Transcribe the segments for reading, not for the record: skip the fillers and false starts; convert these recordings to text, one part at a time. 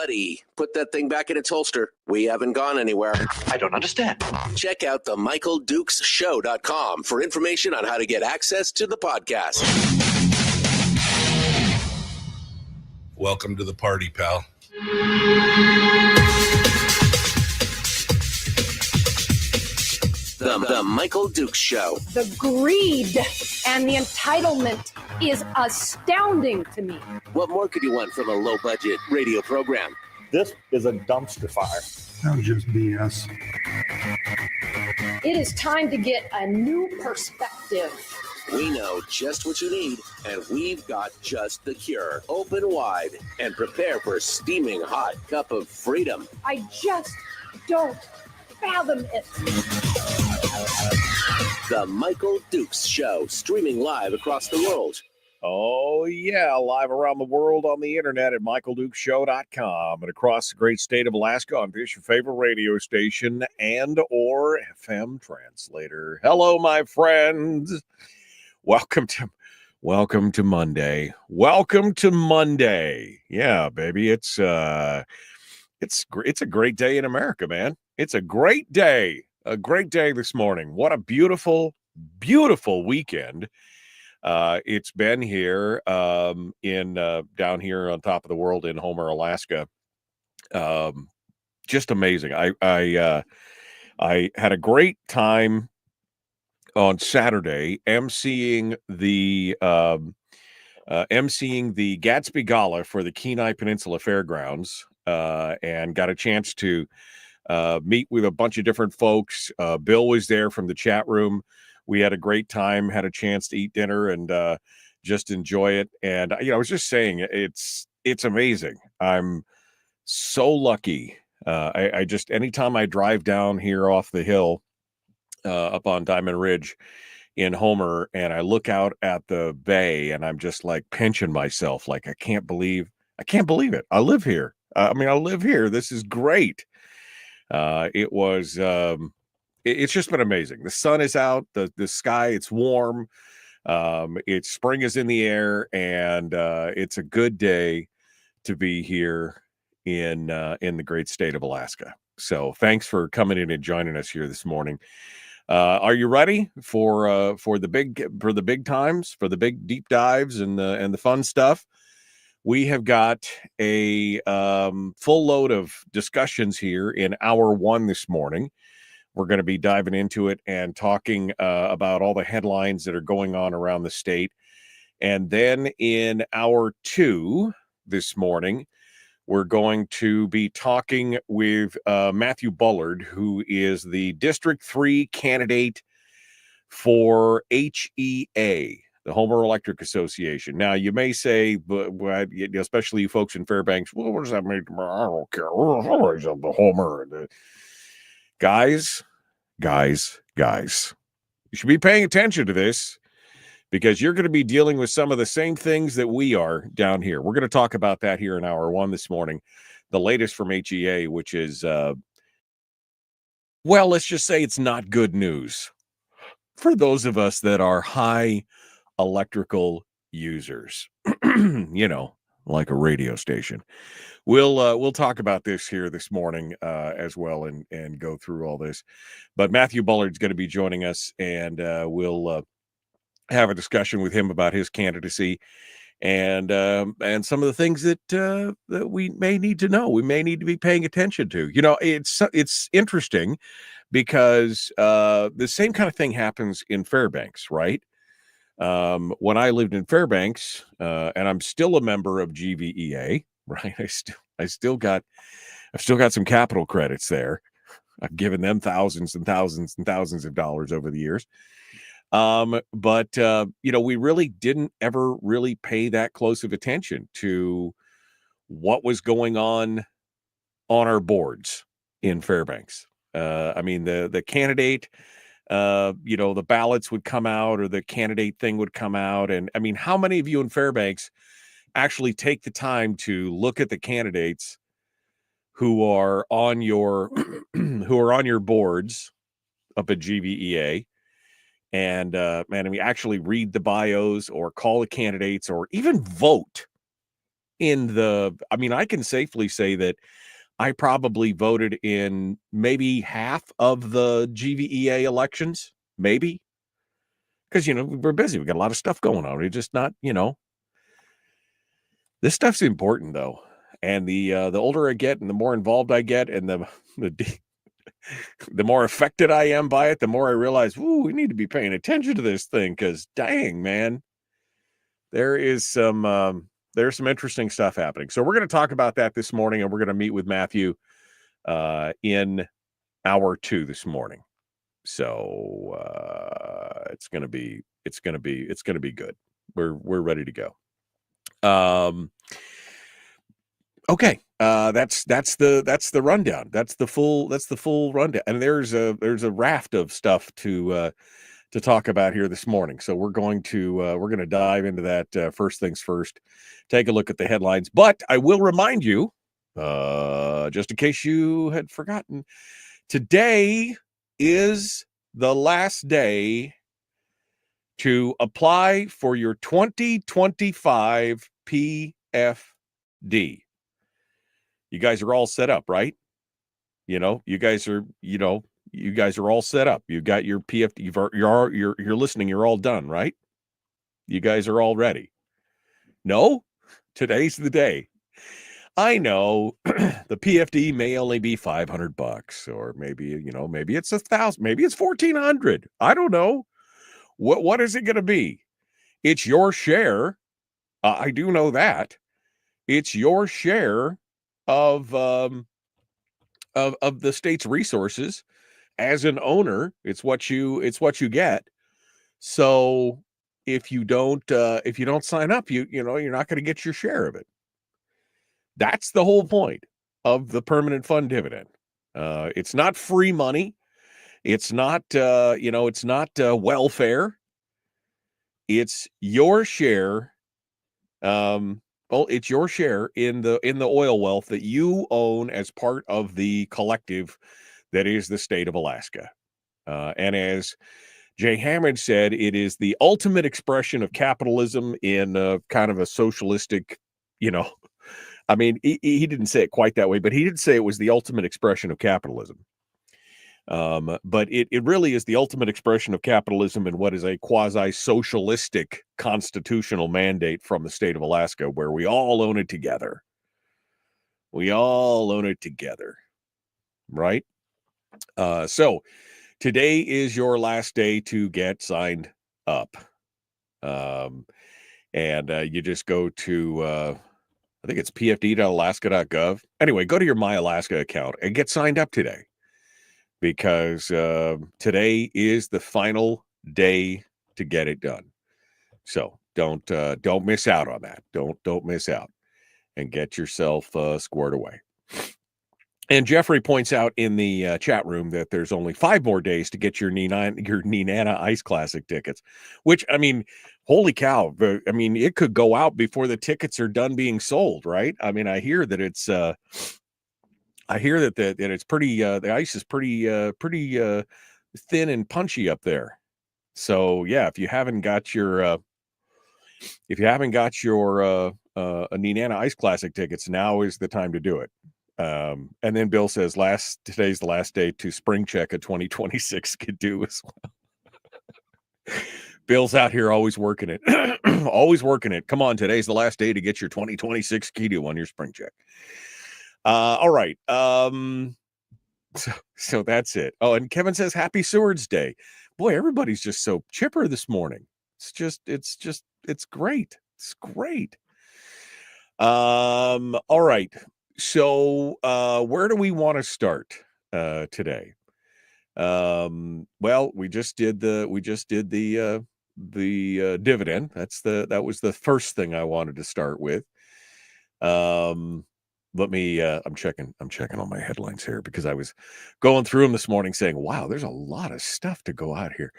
Buddy, put that thing back in its holster. We haven't gone anywhere. I don't understand. Check out the MichaelDukesShow.com for information on how to get access to the podcast. Welcome to the party, pal. The Michael Dukes Show. The greed and the entitlement is astounding to me. What more could you want from a low-budget radio program? This is a dumpster fire. That was just BS. It is time to get a new perspective. We know just what you need, and we've got just the cure. Open wide and prepare for a steaming hot cup of freedom. I just don't fathom it. The Michael Dukes Show, streaming live across the world. Oh, yeah, live around the world on the internet at michaeldukeshow.com and across the great state of Alaska on this your favorite radio station and or FM translator. Hello, my friends. Welcome to Monday. Welcome to Monday. Yeah, baby, it's a great day in America, man. It's a great day. A great day this morning. What a beautiful, beautiful weekend. It's been here down here on top of the world in Homer, Alaska. Just amazing. I had a great time on Saturday emceeing the Gatsby Gala for the Kenai Peninsula Fairgrounds, and got a chance to meet with a bunch of different folks. Bill was there from the chat room. We had a great time, had a chance to eat dinner and just enjoy it. And, I was just saying, it's amazing. I'm so lucky. I just, anytime I drive down here off the hill up on Diamond Ridge in Homer, and I look out at the bay and I'm just like pinching myself. Like, I can't believe it. I live here. I live here. This is great. It's just been amazing. The sun is out, the sky, it's warm. It's spring is in the air, and it's a good day to be here in the great state of Alaska. So thanks for coming in and joining us here this morning. Are you ready for the big times, for the big deep dives and the fun stuff? We have got a full load of discussions here in hour one this morning. We're going to be diving into it and talking about all the headlines that are going on around the state. And then in hour two this morning, we're going to be talking with Matthew Bullard, who is the District 3 candidate for HEA, the Homer Electric Association. Now, you may say, but especially you folks in Fairbanks, well, what does that mean? I don't care. The Homer. Guys, you should be paying attention to this because you're going to be dealing with some of the same things that we are down here. We're going to talk about that here in hour one this morning. The latest from HEA, which is, let's just say it's not good news for those of us that are high electrical users, like a radio station. We'll talk about this here this morning as well and go through all this. But Matthew Bullard's going to be joining us, and we'll have a discussion with him about his candidacy and some of the things that we may need to know. We may need to be paying attention to. It's interesting because the same kind of thing happens in Fairbanks, right? When I lived in Fairbanks, and I'm still a member of GVEA, right? I've still got some capital credits there. I've given them thousands and thousands and thousands of dollars over the years. But we really didn't ever really pay that close of attention to what was going on our boards in Fairbanks. The candidate, the ballots would come out or the candidate thing would come out. And how many of you in Fairbanks actually take the time to look at the candidates who are on your boards up at GVEA and actually read the bios or call the candidates or even vote I can safely say that I probably voted in maybe half of the GVEA elections, maybe. Because, we're busy. We got a lot of stuff going on. We're just not, this stuff's important, though. And the older I get and the more involved I get and the more affected I am by it, the more I realize, we need to be paying attention to this thing because, dang, man, there's some interesting stuff happening. So we're going to talk about that this morning, and we're going to meet with Matthew in hour 2 this morning. So it's going to be good. We're ready to go. Okay. That's the rundown. That's the full rundown. And there's a raft of stuff to talk about here this morning. So we're going to dive into that first things first. Take a look at the headlines, but I will remind you, just in case you had forgotten, today is the last day to apply for your 2025 PFD. You guys are all set up, right? You guys are all set up. You got your PFD. You're listening. You're all done, right? You guys are all ready. No, today's the day. I know the PFD may only be $500, or maybe it's $1,000, maybe it's $1,400. I don't know. What is it going to be? It's your share. I do know that it's your share of the state's resources as an owner. It's what you get. So if you don't sign up, you're not going to get your share of it. That's the whole point of the permanent fund dividend. It's not free money. It's not welfare. It's your share. It's your share in the oil wealth that you own as part of the collective that is the state of Alaska. And as Jay Hammond said, it is the ultimate expression of capitalism in kind of a socialistic, he didn't say it quite that way, but he did say it was the ultimate expression of capitalism. But it really is the ultimate expression of capitalism in what is a quasi-socialistic constitutional mandate from the state of Alaska, where we all own it together. Right? So today is your last day to get signed up. And you just go to I think it's pfd.alaska.gov. Anyway, go to your My Alaska account and get signed up today, because today is the final day to get it done. So don't miss out on that. Don't miss out, and get yourself squared away. And Jeffrey points out in the chat room that there's only 5 more days to get your Nenana Ice Classic tickets, which, holy cow. It could go out before the tickets are done being sold, right? I hear that it's it's pretty, the ice is pretty thin and punchy up there. So yeah, if you haven't got your Nenana Ice Classic tickets, now is the time to do it. And then Bill says today's the last day to spring check a 2026 Skidoo as well. Bill's out here always working it. Always working it. Come on, today's the last day to get your 2026 Skidoo on your spring check. All right. So that's it. Oh, and Kevin says Happy Seward's Day. Boy, everybody's just so chipper this morning. It's great. It's great. All right. So where do we want to start today? Well, we just did the dividend. That was the first thing I wanted to start with. Let me I'm checking on my headlines here, because I was going through them this morning saying, wow, there's a lot of stuff to go out here.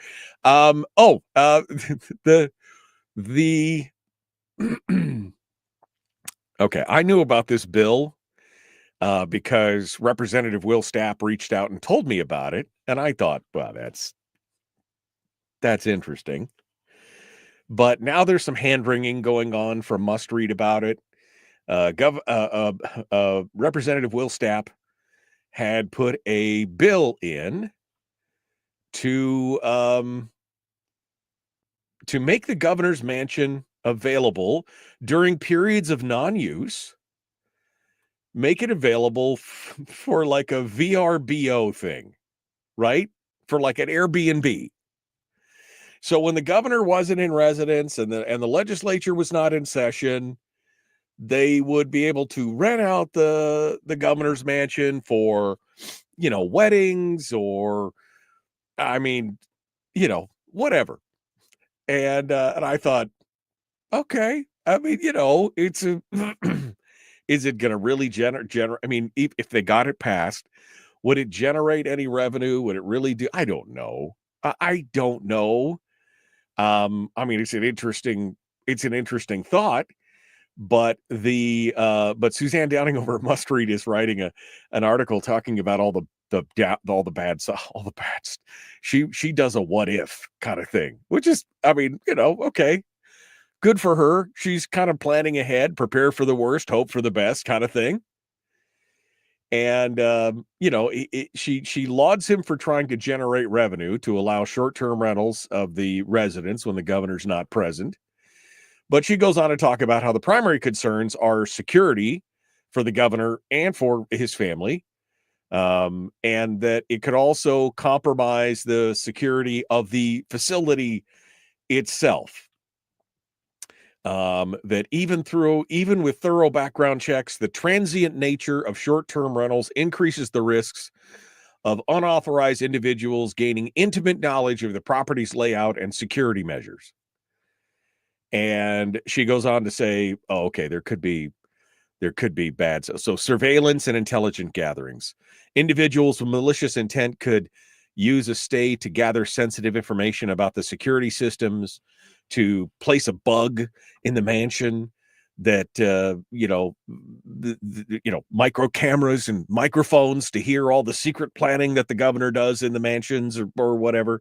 The okay, I knew about this bill because Representative Will Stapp reached out and told me about it, and I thought, well, that's interesting. But now there's some hand-wringing going on from Must Read about it. Representative Will Stapp had put a bill in to make the governor's mansion available during periods of non-use. Make it available for like a VRBO thing, right? For like an Airbnb. So when the governor wasn't in residence and the legislature was not in session, they would be able to rent out the governor's mansion for, weddings or, whatever. And I thought, okay, it's a, is it going to really generate? I mean, if they got it passed, would it generate any revenue? Would it really do? I don't know. I don't know. It's an interesting thought, but Suzanne Downing over at Must Read is writing an article talking about all the bad. She does a what if kind of thing, which is, okay, good for her. She's kind of planning ahead, prepare for the worst, hope for the best kind of thing. And, she lauds him for trying to generate revenue to allow short-term rentals of the residents when the governor's not present. But she goes on to talk about how the primary concerns are security for the governor and for his family, and that it could also compromise the security of the facility itself. That even with thorough background checks, the transient nature of short-term rentals increases the risks of unauthorized individuals gaining intimate knowledge of the property's layout and security measures. And she goes on to say, there could be bad. So surveillance and intelligent gatherings. Individuals with malicious intent could use a stay to gather sensitive information about the security systems, to place a bug in the mansion that, micro cameras and microphones to hear all the secret planning that the governor does in the mansions or whatever.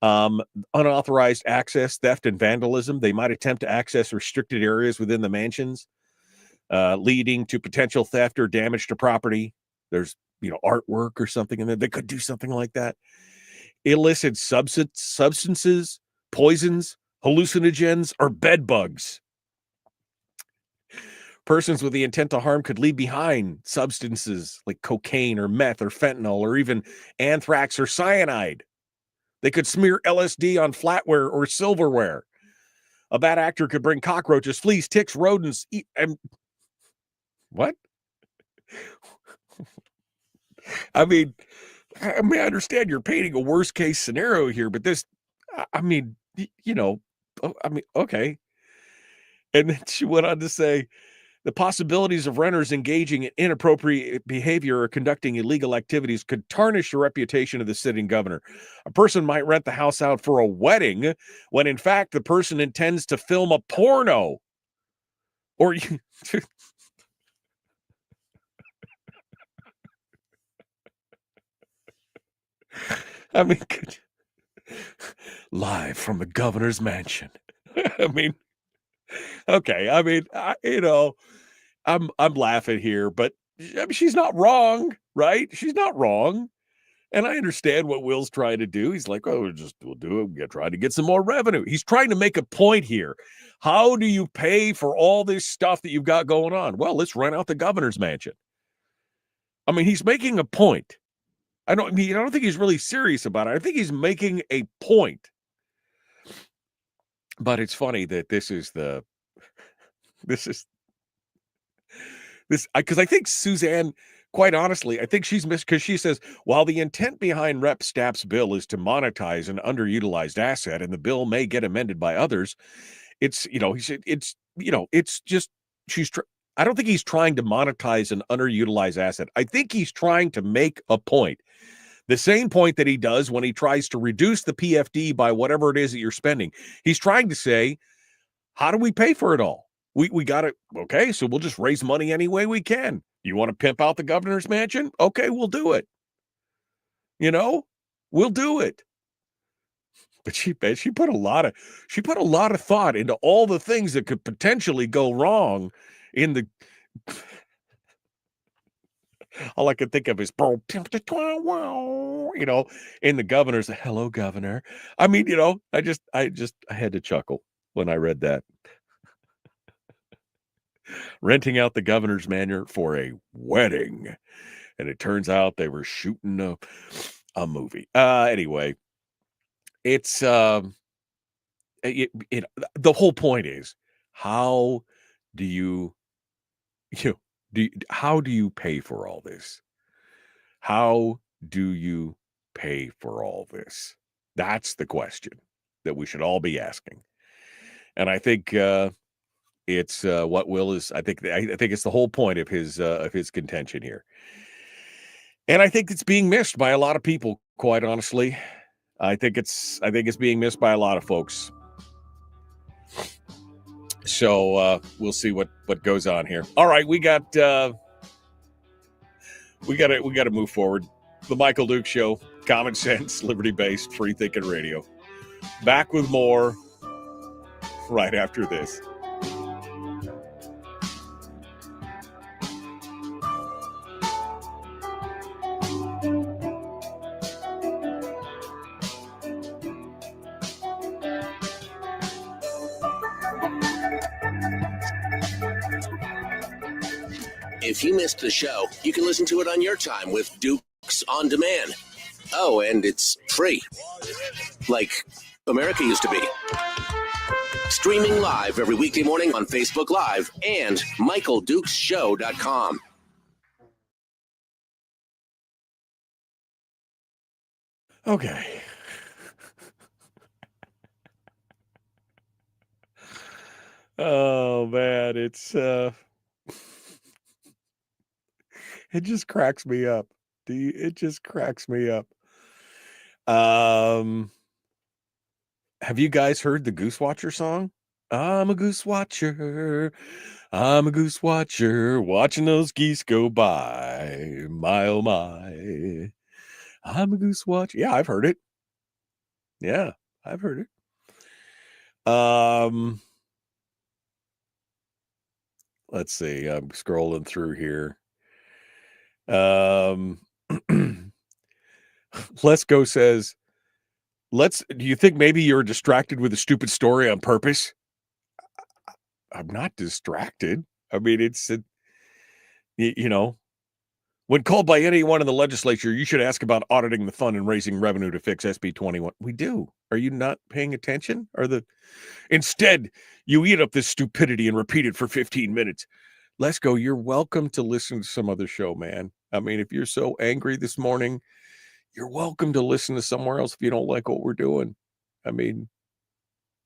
Unauthorized access, theft, and vandalism. They might attempt to access restricted areas within the mansions, leading to potential theft or damage to property. There's, artwork or something in there. They could do something like that. Illicit substances, poisons, hallucinogens, or bed bugs. Persons with the intent to harm could leave behind substances like cocaine or meth or fentanyl or even anthrax or cyanide. They could smear LSD on flatware or silverware. A bad actor could bring cockroaches, fleas, ticks, rodents, what? I understand you're painting a worst case scenario here, but this, okay. And then she went on to say, the possibilities of renters engaging in inappropriate behavior or conducting illegal activities could tarnish the reputation of the sitting governor. A person might rent the house out for a wedding when in fact the person intends to film a porno. Or you live from the governor's mansion. Okay. I'm laughing here, but she's not wrong, right? She's not wrong. And I understand what Will's trying to do. He's like, we'll do it. We'll try to get some more revenue. He's trying to make a point here. How do you pay for all this stuff that you've got going on? Well, let's rent out the governor's mansion. He's making a point. I don't think he's really serious about it. I think he's making a point. But it's funny that this because I think Suzanne, quite honestly, I think she's missed, because she says, while the intent behind Rep. Stapp's bill is to monetize an underutilized asset, and the bill may get amended by others, he said, it's just, I don't think he's trying to monetize an underutilized asset. I think he's trying to make a point. The same point that he does when he tries to reduce the PFD by whatever it is that you're spending. He's trying to say, how do we pay for it all? We got it. Okay, so we'll just raise money any way we can. You want to pimp out the governor's mansion? Okay, we'll do it. We'll do it. But she put a lot of thought into all the things that could potentially go wrong in the all I could think of is in the governor's hello governor. I mean, I had to chuckle when I read that. Renting out the governor's manor for a wedding, and it turns out they were shooting a movie. Anyway, it's the whole point is, how do you how do you pay for all this? How do you pay for all this? That's the question that we should all be asking. And I think it's what Will is. I think it's the whole point of his contention here. And I think it's being missed by a lot of people, quite honestly. I think it's being missed by a lot of folks. So we'll see what goes on here. All right, we got to move forward. The Michael Duke Show, common sense, liberty-based, free-thinking radio. Back with more right after this. If you missed the show, you can listen to it on your time with Dukes On Demand. Oh, and it's free. Like America used to be. Streaming live every weekday morning on Facebook Live and MichaelDukesShow.com. Okay. Oh, man, it's... It just cracks me up. It just cracks me up. Have you guys heard the Goose Watcher song? I'm a goose watcher. I'm a goose watcher. Watching those geese go by. My, oh, my. I'm a goose watcher. Yeah, I've heard it. Yeah, I've heard it. Let's see. I'm scrolling through here. Let's Go says, do you think maybe you're distracted with a stupid story on purpose? I'm not distracted. I mean, it's, when called by anyone in the legislature, you should ask about auditing the fund and raising revenue to fix SB 21. We do. Are you not paying attention? Instead, you eat up this stupidity and repeat it for 15 minutes. Let's Go. You're welcome to listen to some other show, man. I mean, if you're so angry this morning, you're welcome to listen to somewhere else if you don't like what we're doing. I mean,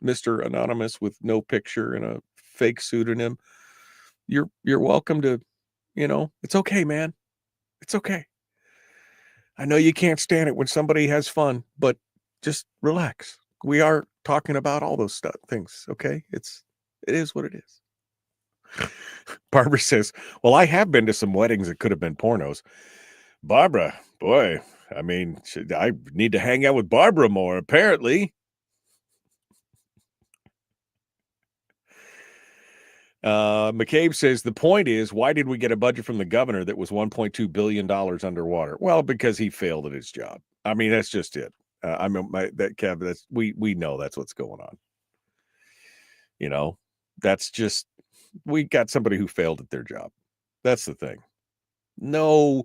Mr. Anonymous with no picture and a fake pseudonym, you're welcome to, it's okay, man. It's okay. I know you can't stand it when somebody has fun, but just relax. We are talking about all those things, okay? It is what it is. Barbara says, well, I have been to some weddings that could have been pornos. Barbara, boy, I mean, I need to hang out with Barbara more, apparently. McCabe says, the point is, why did we get a budget from the governor that was $1.2 billion underwater? Well, because he failed at his job. I mean, that's just it. We know that's what's going on. That's just, we got somebody who failed at their job. That's the thing. No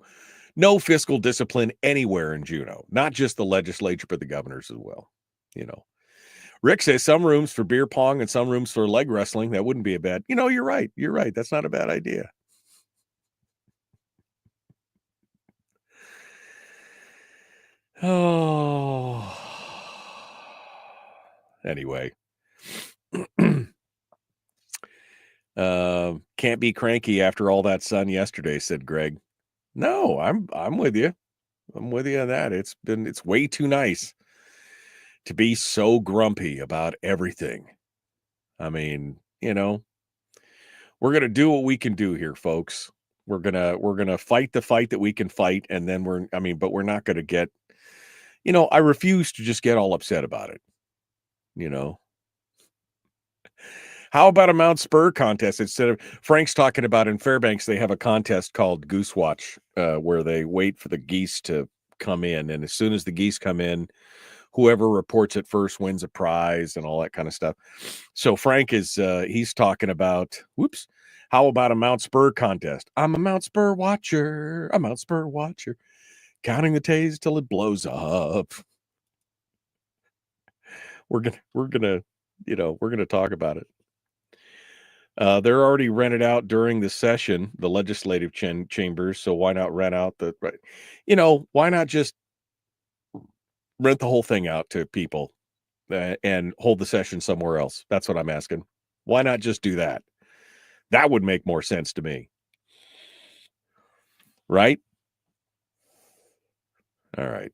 fiscal discipline anywhere in Juneau, not just the legislature, but the governors as well. Rick says some rooms for beer pong and some rooms for leg wrestling. That wouldn't be a bad, you're right. You're right. That's not a bad idea. Oh, anyway. Can't be cranky after all that sun yesterday, said Greg. No, I'm with you. I'm with you on that. It's way too nice to be so grumpy about everything. I mean, we're going to do what we can do here, folks. We're going to fight the fight that we can fight. And then but we're not going to get, I refuse to just get all upset about it. How about a Mount Spurr contest instead of Frank's talking about in Fairbanks? They have a contest called Goose Watch, where they wait for the geese to come in, and as soon as the geese come in, whoever reports it first wins a prize and all that kind of stuff. So Frank is he's talking about how about a Mount Spurr contest? I'm a Mount Spurr watcher. A Mount Spurr watcher, counting the tays till it blows up. We're gonna talk about it. They're already rented out during the session, the legislative chambers. So why not rent out why not just rent the whole thing out to people and hold the session somewhere else? That's what I'm asking. Why not just do that? That would make more sense to me. Right? All right.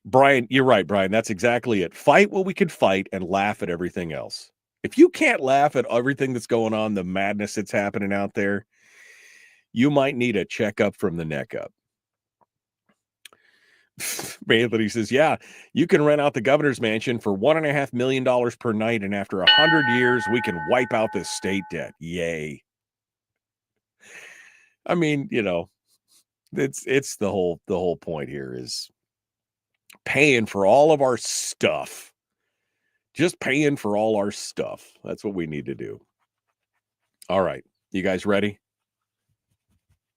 Brian, you're right, Brian. That's exactly it. Fight what we could fight and laugh at everything else. If you can't laugh at everything that's going on, the madness that's happening out there, you might need a checkup from the neck up. Anthony says, yeah, you can rent out the governor's mansion for $1.5 million per night, and after 100 years, we can wipe out the state debt. Yay. I mean, it's the whole point here is paying for all of our stuff. Just paying for all our stuff. That's what we need to do. All right. You guys ready?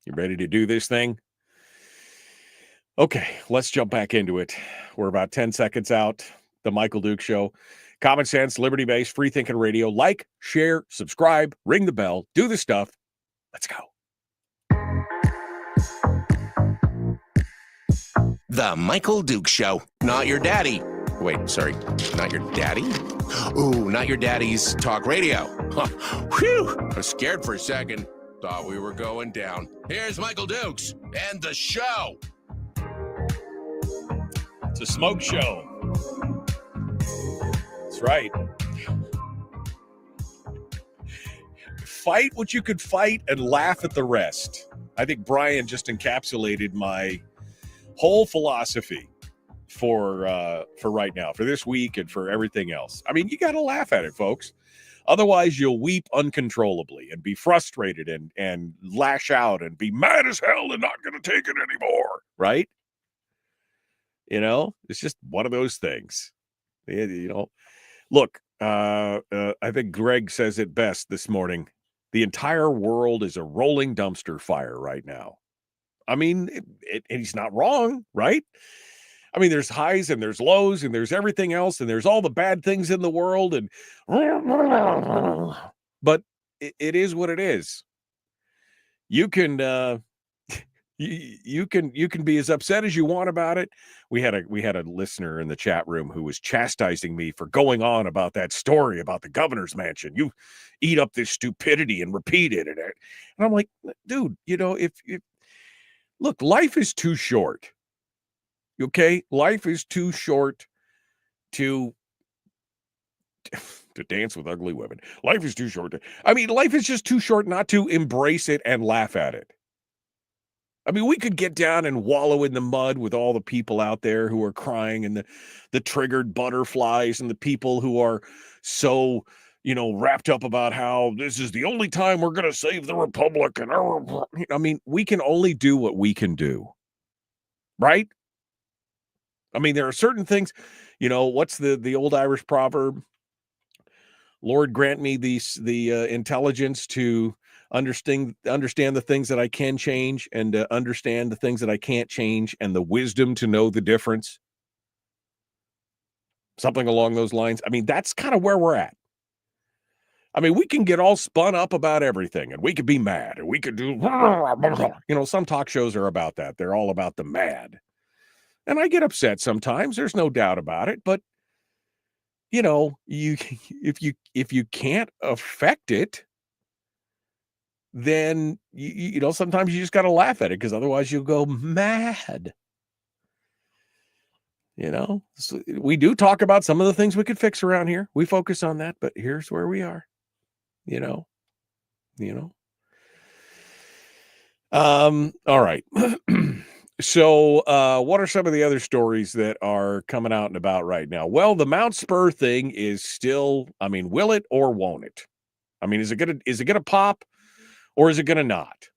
You ready to do this thing? Okay, let's jump back into it. We're about 10 seconds out. The Michael Duke Show. Common sense, liberty-based, free-thinking radio. Like, share, subscribe, ring the bell, do the stuff. Let's go. The Michael Duke Show. Not your daddy. Wait, sorry. Not your daddy? Ooh, not your daddy's talk radio. Whew. I was scared for a second. Thought we were going down. Here's Michael Dukes and the show. It's a smoke show. That's right. Fight what you could fight and laugh at the rest. I think Brian just encapsulated my whole philosophy for right now, for this week and for everything else. I mean, you got to laugh at it, folks. Otherwise, you'll weep uncontrollably and be frustrated and lash out and be mad as hell and not going to take it anymore, right? It's just one of those things. Look, I think Greg says it best this morning. The entire world is a rolling dumpster fire right now. I mean, he's not wrong, right? I mean, there's highs and there's lows and there's everything else and there's all the bad things in the world but it is what it is. You can you can be as upset as you want about it. We had a listener in the chat room who was chastising me for going on about that story about the governor's mansion. You eat up this stupidity and repeat it and I'm like, dude, if look, life is too short. Okay, life is too short to dance with ugly women. Life is too short. Life is just too short not to embrace it and laugh at it. I mean, we could get down and wallow in the mud with all the people out there who are crying and the triggered butterflies and the people who are so, wrapped up about how this is the only time we're going to save the republic. And we can only do what we can do. Right? There are certain things, what's the old Irish proverb? Lord, grant me the intelligence to understand the things that I can change and understand the things that I can't change and the wisdom to know the difference. Something along those lines. That's kind of where we're at. We can get all spun up about everything and we could be mad and we could do, some talk shows are about that. They're all about the mad. And I get upset sometimes. There's no doubt about it. But, if you can't affect it, then, sometimes you just got to laugh at it because otherwise you'll go mad. So we do talk about some of the things we could fix around here. We focus on that, but here's where we are, All right. So, what are some of the other stories that are coming out and about right now? Well, the Mount Spurr thing is still, I mean, will it or won't it? I mean, is it gonna pop or is it gonna not?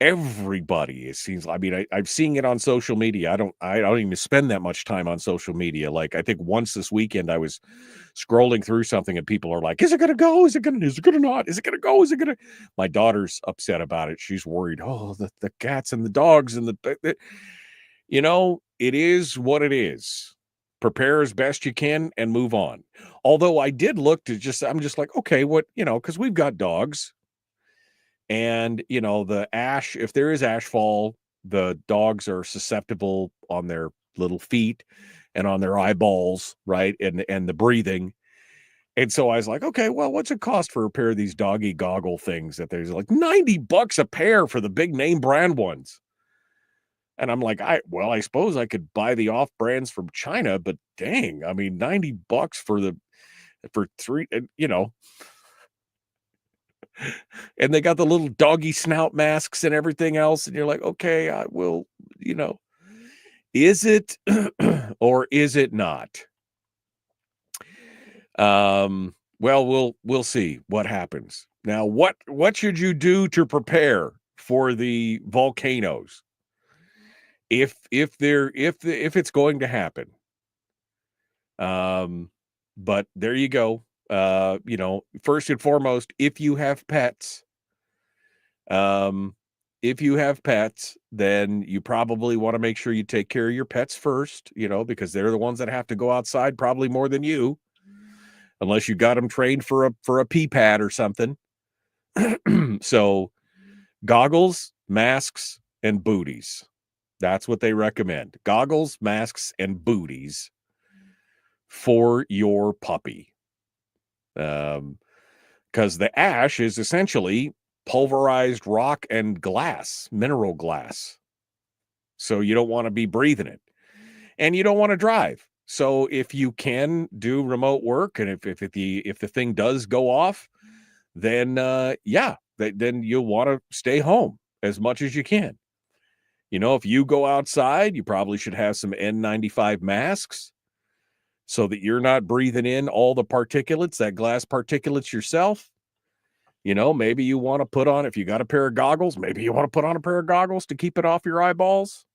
Everybody, it seems. I mean, I'm seeing it on social media. I don't even spend that much time on social media. Like, I think once this weekend I was scrolling through something and people are like, is it gonna go? Is it gonna not? Is it gonna go? Is it gonna? My daughter's upset about it. She's worried. Oh, the cats and the dogs and the it is what it is. Prepare as best you can and move on. Although I did look to I'm just like, okay, what, because we've got dogs. And, the ash, if there is ash fall, the dogs are susceptible on their little feet and on their eyeballs, right? And the breathing. And so I was like, okay, well, what's it cost for a pair of these doggy goggle things that there's like $90 a pair for the big name brand ones. And I'm like, I suppose I could buy the off brands from China, but dang, I mean, $90 for three, and they got the little doggy snout masks and everything else. And you're like, okay, I will, is it or is it not? Well, we'll see what happens. Now, what should you do to prepare for the volcanoes? If it's going to happen. But there you go. First and foremost, if you have pets, then you probably want to make sure you take care of your pets first, because they're the ones that have to go outside probably more than you, unless you got them trained for a pee pad or something. So goggles, masks, and booties. That's what they recommend. Goggles, masks, and booties for your puppy. Because the ash is essentially pulverized rock and glass, mineral glass. So you don't want to be breathing it. And you don't want to drive. So if you can do remote work, and if the thing does go off, then then you'll want to stay home as much as you can. If you go outside, you probably should have some N95 masks so that you're not breathing in all the particulates, that glass particulates yourself. Maybe you want to put on, if you got a pair of goggles, maybe you want to put on a pair of goggles to keep it off your eyeballs.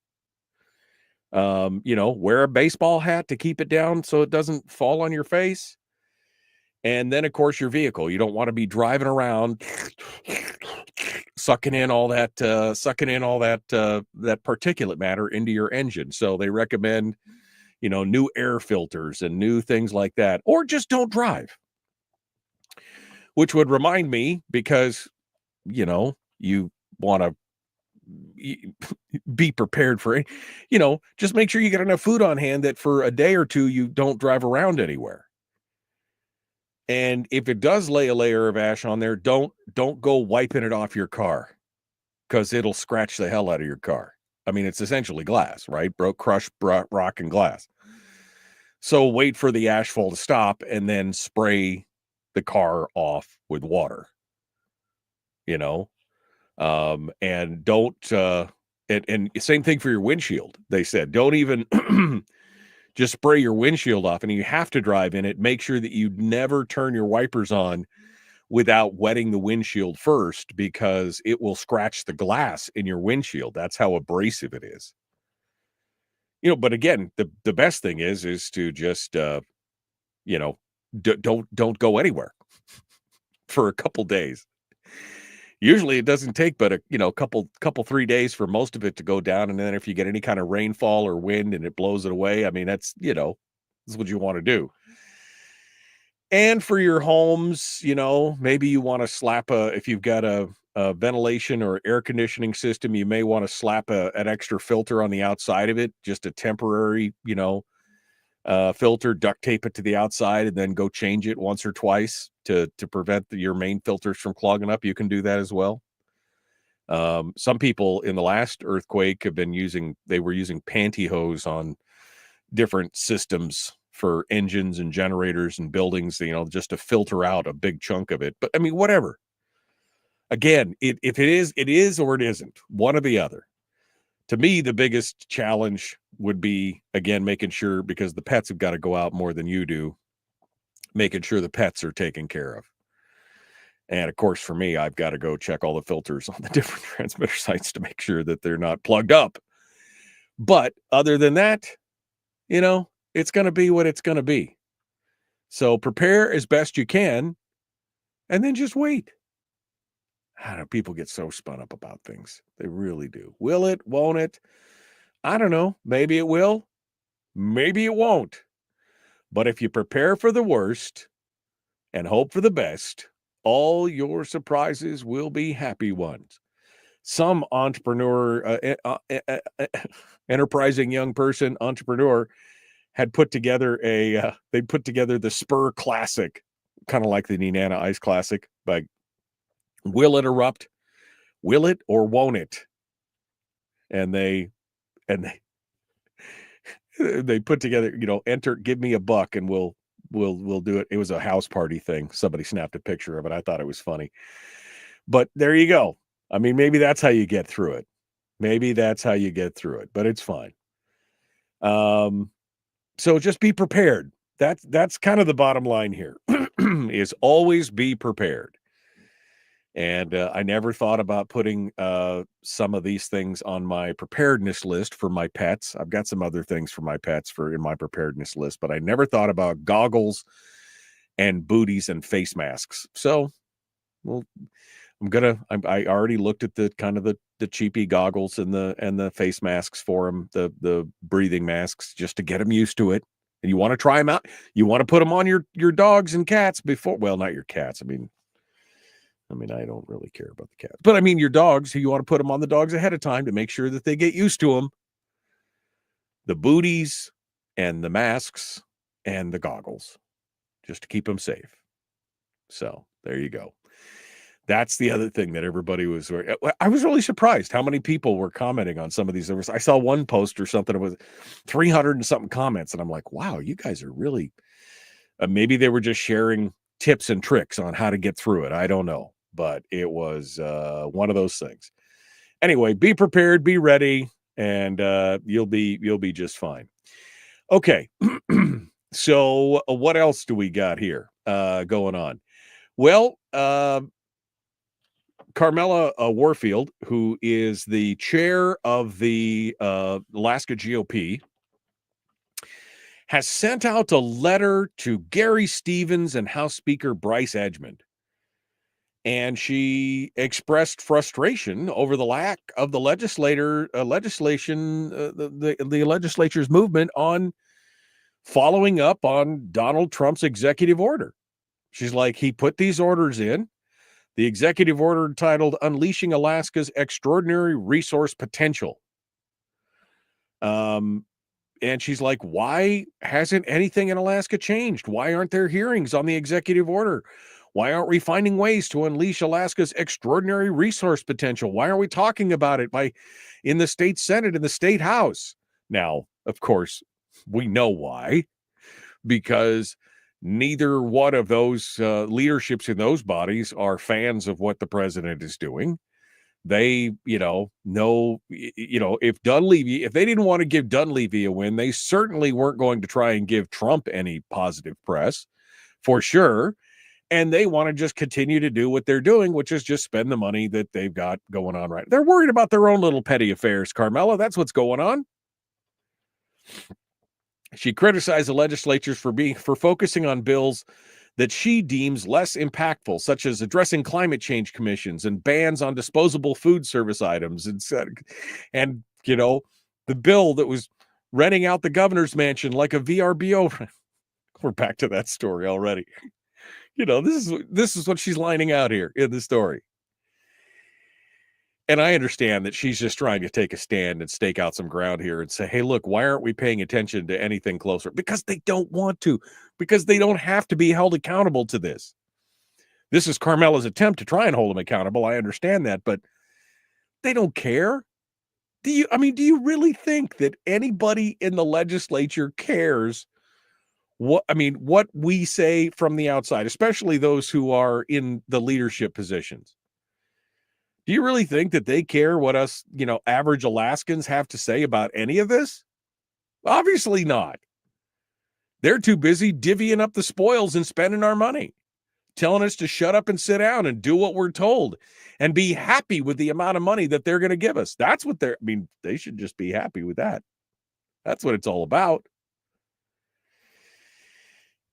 Wear a baseball hat to keep it down so it doesn't fall on your face. And then, of course, your vehicle. You don't want to be driving around sucking in all that particulate matter into your engine. So they recommend, new air filters and new things like that, or just don't drive. Which would remind me, because, you want to be prepared for it, just make sure you got enough food on hand that for a day or two, you don't drive around anywhere. And if it does lay a layer of ash on there, don't go wiping it off your car, because it'll scratch the hell out of your car. I mean, it's essentially glass, right? Crushed rock and glass. So wait for the ash fall to stop and then spray the car off with water, and don't, and same thing for your windshield. They said, don't even just spray your windshield off, and you have to drive in it. Make sure that you never turn your wipers on without wetting the windshield first, because it will scratch the glass in your windshield. That's how abrasive it is. But again, the best thing is to just, don't go anywhere for a couple days. Usually it doesn't take but a couple 3 days for most of it to go down. And then if you get any kind of rainfall or wind and it blows it away, I mean, that's what you want to do. And for your homes, maybe you want to slap if you've got a ventilation or air conditioning system, you may want to slap an extra filter on the outside of it, just a temporary, filter, duct tape it to the outside, and then go change it once or twice to prevent your main filters from clogging up. You can do that as well. Some people in the last earthquake were using pantyhose on different systems for engines and generators and buildings, just to filter out a big chunk of it. But I mean, whatever. Again, if it is or it isn't, one or the other. To me, the biggest challenge would be, again, making sure, because the pets have got to go out more than you do, making sure the pets are taken care of. And of course, for me, I've got to go check all the filters on the different transmitter sites to make sure that they're not plugged up. But other than that, it's going to be what it's going to be. So prepare as best you can, and then just wait. I don't know, people get so spun up about things. They really do. Will it? Won't it? I don't know. Maybe it will. Maybe it won't. But if you prepare for the worst and hope for the best, all your surprises will be happy ones. Some entrepreneur, enterprising young person, entrepreneur, had put together the Spurr Classic, kind of like the Nenana Ice Classic, but will it erupt? Will it or won't it? And they put together, enter, give me $1 and we'll do it. It was a house party thing. Somebody snapped a picture of it. I thought it was funny. But there you go. I mean, maybe that's how you get through it. But it's fine. So just be prepared. That's kind of the bottom line here, is always be prepared. And I never thought about putting some of these things on my preparedness list for my pets. I've got some other things for my pets in my preparedness list, but I never thought about goggles and booties and face masks. So, well, I already looked at the kind of the cheapy goggles and the face masks for them, the breathing masks, just to get them used to it. And you want to try them out. You want to put them on your dogs and cats before. Well, not your cats. I mean, I don't really care about the cats, but I mean, your dogs, you want to put them on the dogs ahead of time to make sure that they get used to them. The booties and the masks and the goggles, just to keep them safe. So there you go. That's the other thing that everybody was. I was really surprised how many people were commenting on some of these. I saw one post or something. It was 300 and something comments, and I'm like, wow, you guys are really. Maybe they were just sharing tips and tricks on how to get through it. I don't know, but it was one of those things. Anyway, be prepared, be ready, and you'll be just fine. Okay, so what else do we got here going on? Well, Carmela Warfield, who is the chair of the Alaska GOP, has sent out a letter to Gary Stevens and House Speaker Bryce Edgmond. And she expressed frustration over the lack of the legislature's movement on following up on Donald Trump's executive order. She's like, he put these orders in. The executive order titled Unleashing Alaska's Extraordinary Resource Potential. And she's like, why hasn't anything in Alaska changed? Why aren't there hearings on the executive order? Why aren't we finding ways to unleash Alaska's extraordinary resource potential? Why aren't we talking about it in the state Senate and the state House? Now, of course, we know why, because neither one of those leaderships in those bodies are fans of what the president is doing. They, know, if they didn't want to give Dunleavy a win, they certainly weren't going to try and give Trump any positive press, for sure. And they want to just continue to do what they're doing, which is just spend the money that they've got going on right. They're worried about their own little petty affairs, Carmela. That's what's going on. She criticized the legislatures for focusing on bills that she deems less impactful, such as addressing climate change commissions and bans on disposable food service items. And the bill that was renting out the governor's mansion like a VRBO. We're back to that story already. This is what she's lining out here in the story. And I understand that she's just trying to take a stand and stake out some ground here and say, hey, look, why aren't we paying attention to anything closer? Because they don't want to, because they don't have to be held accountable to this. This is Carmela's attempt to try and hold them accountable. I understand that, but they don't care. Do you really think that anybody in the legislature cares what we say from the outside, especially those who are in the leadership positions? Do you really think that they care what us, average Alaskans have to say about any of this? Obviously not. They're too busy divvying up the spoils and spending our money, telling us to shut up and sit down and do what we're told and be happy with the amount of money that they're going to give us. That's what they should just be happy with that. That's what it's all about.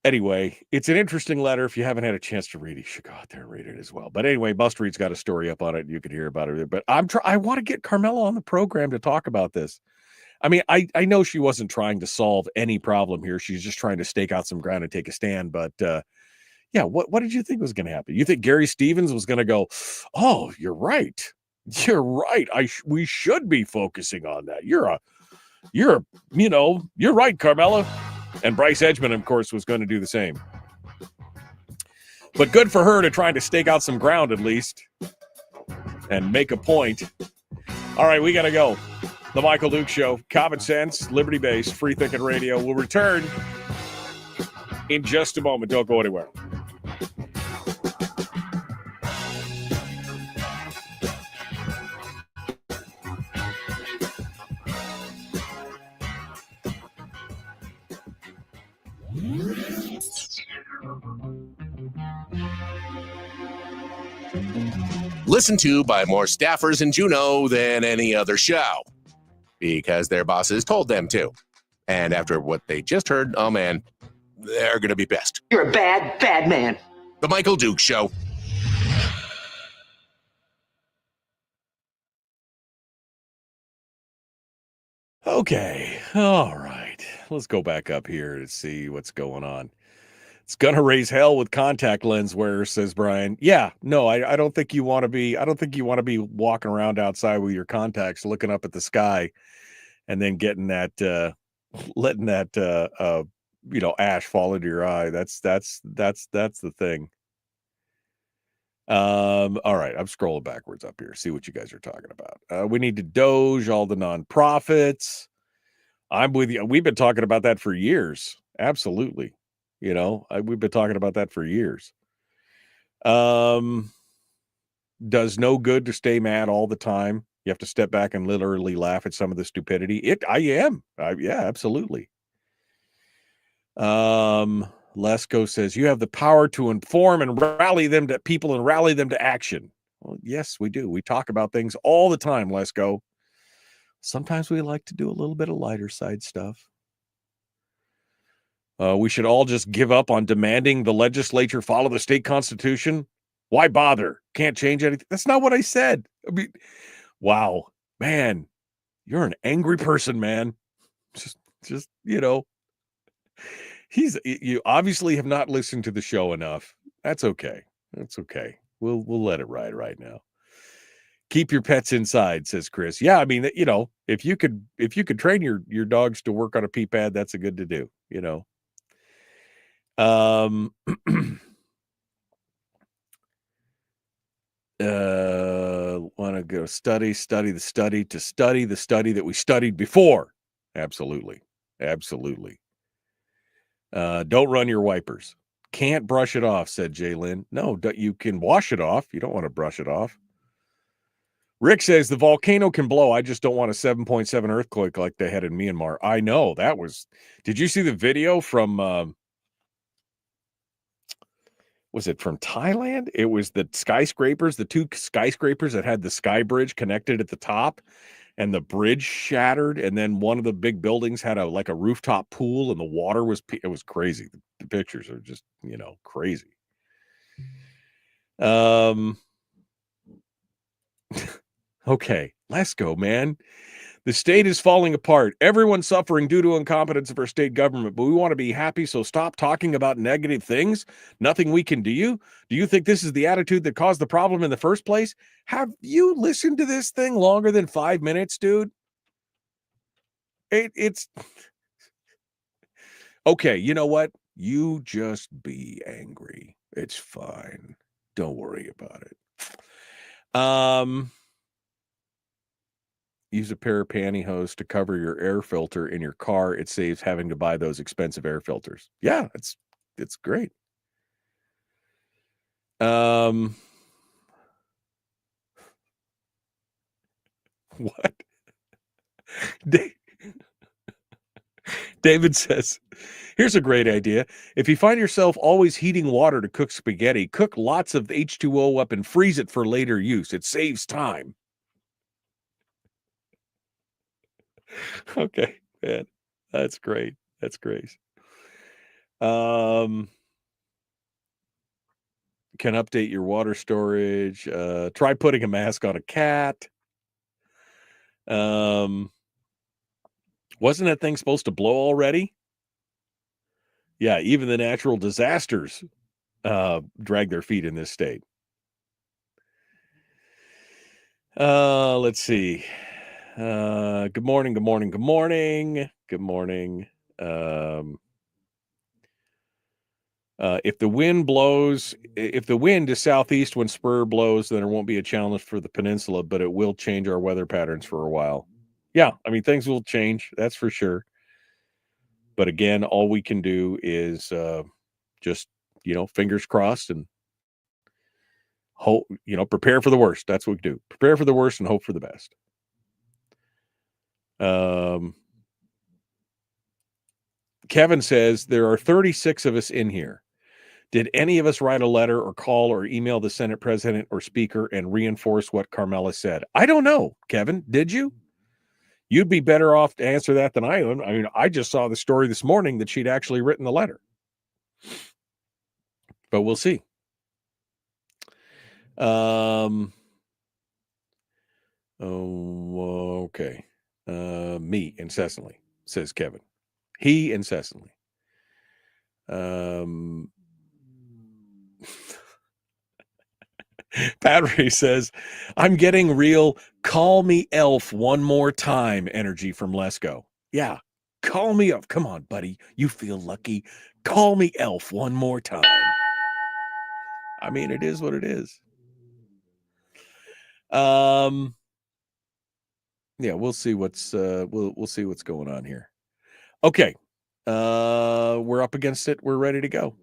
Anyway, it's an interesting letter. If you haven't had a chance to read it, you should go out there and read it as well. But anyway, Must Read's got a story up on it. You could hear about it. But I want to get Carmela on the program to talk about this. I mean, I know she wasn't trying to solve any problem here. She's just trying to stake out some ground and take a stand. But yeah, what did you think was going to happen? You think Gary Stevens was going to go, oh, you're right. You're right. We should be focusing on that. You're right, Carmela. And Bryce Edgman, of course, was going to do the same. But good for her to try to stake out some ground at least and make a point. All right, we got to go. The Michael Duke Show, common sense, liberty-based, free-thinking radio. We'll return in just a moment. Don't go anywhere. Listened to by more staffers in Juneau than any other show because their bosses told them to. And after what they just heard, oh man, they're going to be pissed. You're a bad, bad man. The Michael Duke Show. Okay. All right. Let's go back up here to see what's going on. It's going to raise hell with contact lens wearers, says Brian. Yeah, no, I don't think you want to be, walking around outside with your contacts looking up at the sky and then getting that, letting that, ash fall into your eye. That's the thing. All right. I'm scrolling backwards up here. See what you guys are talking about. We need to doge all the nonprofits. I'm with you. We've been talking about that for years. Absolutely. We've been talking about that for years. Does no good to stay mad all the time. You have to step back and literally laugh at some of the stupidity. Yeah, absolutely. Lesko says you have the power to inform and rally them to people and rally them to action. Well, yes, we do. We talk about things all the time, Lesko. Sometimes we like to do a little bit of lighter side stuff. We should all just give up on demanding the legislature follow the state constitution. Why bother? Can't change anything. That's not what I said. I mean, wow, man, you're an angry person, man. Just you obviously have not listened to the show enough. That's okay. That's okay. We'll let it ride right now. Keep your pets inside, says Chris. Yeah, I mean, if you could train your dogs to work on a pee pad, that's a good to do, want to go study the study that we studied before. Absolutely. Don't run your wipers. Can't brush it off, said Jalen. No, you can wash it off. You don't want to brush it off. Rick says the volcano can blow. I just don't want a 7.7 earthquake like they had in Myanmar. I know did you see the video from, was it from Thailand? It was the skyscrapers, the two skyscrapers that had the sky bridge connected at the top and the bridge shattered. And then one of the big buildings had a rooftop pool and the water it was crazy. The pictures are just, crazy. Okay, let's go, man. The state is falling apart. Everyone's suffering due to incompetence of our state government, but we want to be happy, so stop talking about negative things. Nothing we can do. Do you think this is the attitude that caused the problem in the first place? Have you listened to this thing longer than 5 minutes, dude? It's... Okay, you know what? You just be angry. It's fine. Don't worry about it. Use a pair of pantyhose to cover your air filter in your car. It saves having to buy those expensive air filters. Yeah, it's great. What? David says, here's a great idea. If you find yourself always heating water to cook spaghetti, cook lots of H2O up and freeze it for later use. It saves time. Okay, man. That's great. That's great. Can update your water storage. Try putting a mask on a cat. Wasn't that thing supposed to blow already? Yeah, even the natural disasters drag their feet in this state. Let's see. Good morning, good morning, good morning. Good morning. If the wind is southeast when Spur blows, then there won't be a challenge for the peninsula, but it will change our weather patterns for a while. Yeah, I mean, things will change, that's for sure. But again, all we can do is just, fingers crossed and hope, prepare for the worst. That's what we do. Prepare for the worst and hope for the best. Kevin says, there are 36 of us in here. Did any of us write a letter or call or email the Senate president or speaker and reinforce what Carmela said? I don't know, Kevin. Did you? You'd be better off to answer that than I am. I mean, I just saw the story this morning that she'd actually written the letter. But we'll see. Okay. Me incessantly, says Kevin. He incessantly. Patry says, I'm getting real call me elf one more time energy from Lesko. Yeah, call me up. Come on, buddy. You feel lucky. Call me elf one more time. I mean, it is what it is. Yeah, we'll see what's we'll see what's going on here. Okay. We're up against it. We're ready to go.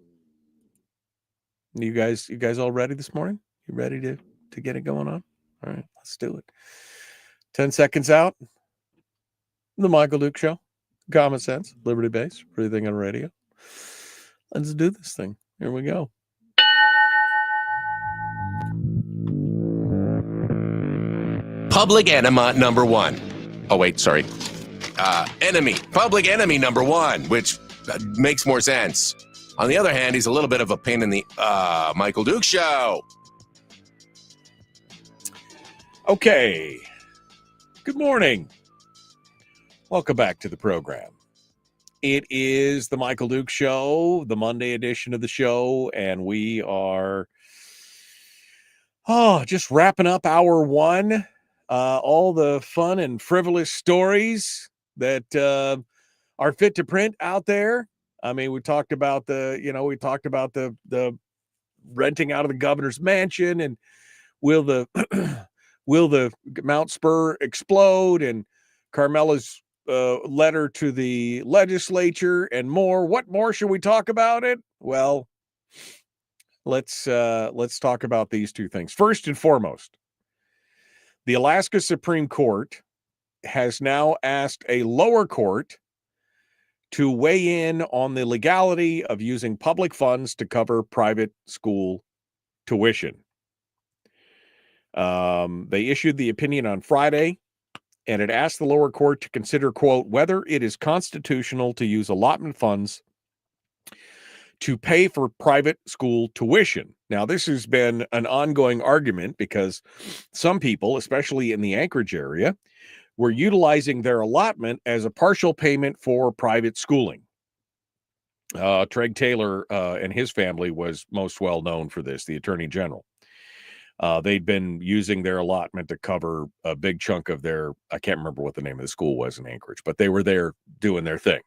You guys all ready this morning? You ready to get it going on? All right, let's do it. 10 seconds out. The Michael Duke Show. Common sense, liberty-based, everything on radio. Let's do this thing. Here we go. Public enema number one. Oh, wait, sorry. Public enemy number one, which makes more sense. On the other hand, he's a little bit of a pain in the Michael Duke Show. Okay. Good morning. Welcome back to the program. It is the Michael Duke Show, the Monday edition of the show, and we are just wrapping up hour one. All the fun and frivolous stories that are fit to print out there. I mean, we talked about the renting out of the governor's mansion, and will the Mt Spurr explode, and Carmela's letter to the legislature, and more. What more should we talk about it? Well, let's talk about these two things. First and foremost, the Alaska Supreme Court has now asked a lower court to weigh in on the legality of using public funds to cover private school tuition. They issued the opinion on Friday, and it asked the lower court to consider, quote, whether it is constitutional to use allotment funds to pay for private school tuition. Now, this has been an ongoing argument because some people, especially in the Anchorage area, were utilizing their allotment as a partial payment for private schooling. Treg Taylor and his family was most well known for this, the Attorney General. They'd been using their allotment to cover a big chunk of their, I can't remember what the name of the school was in Anchorage, but they were there doing their thing.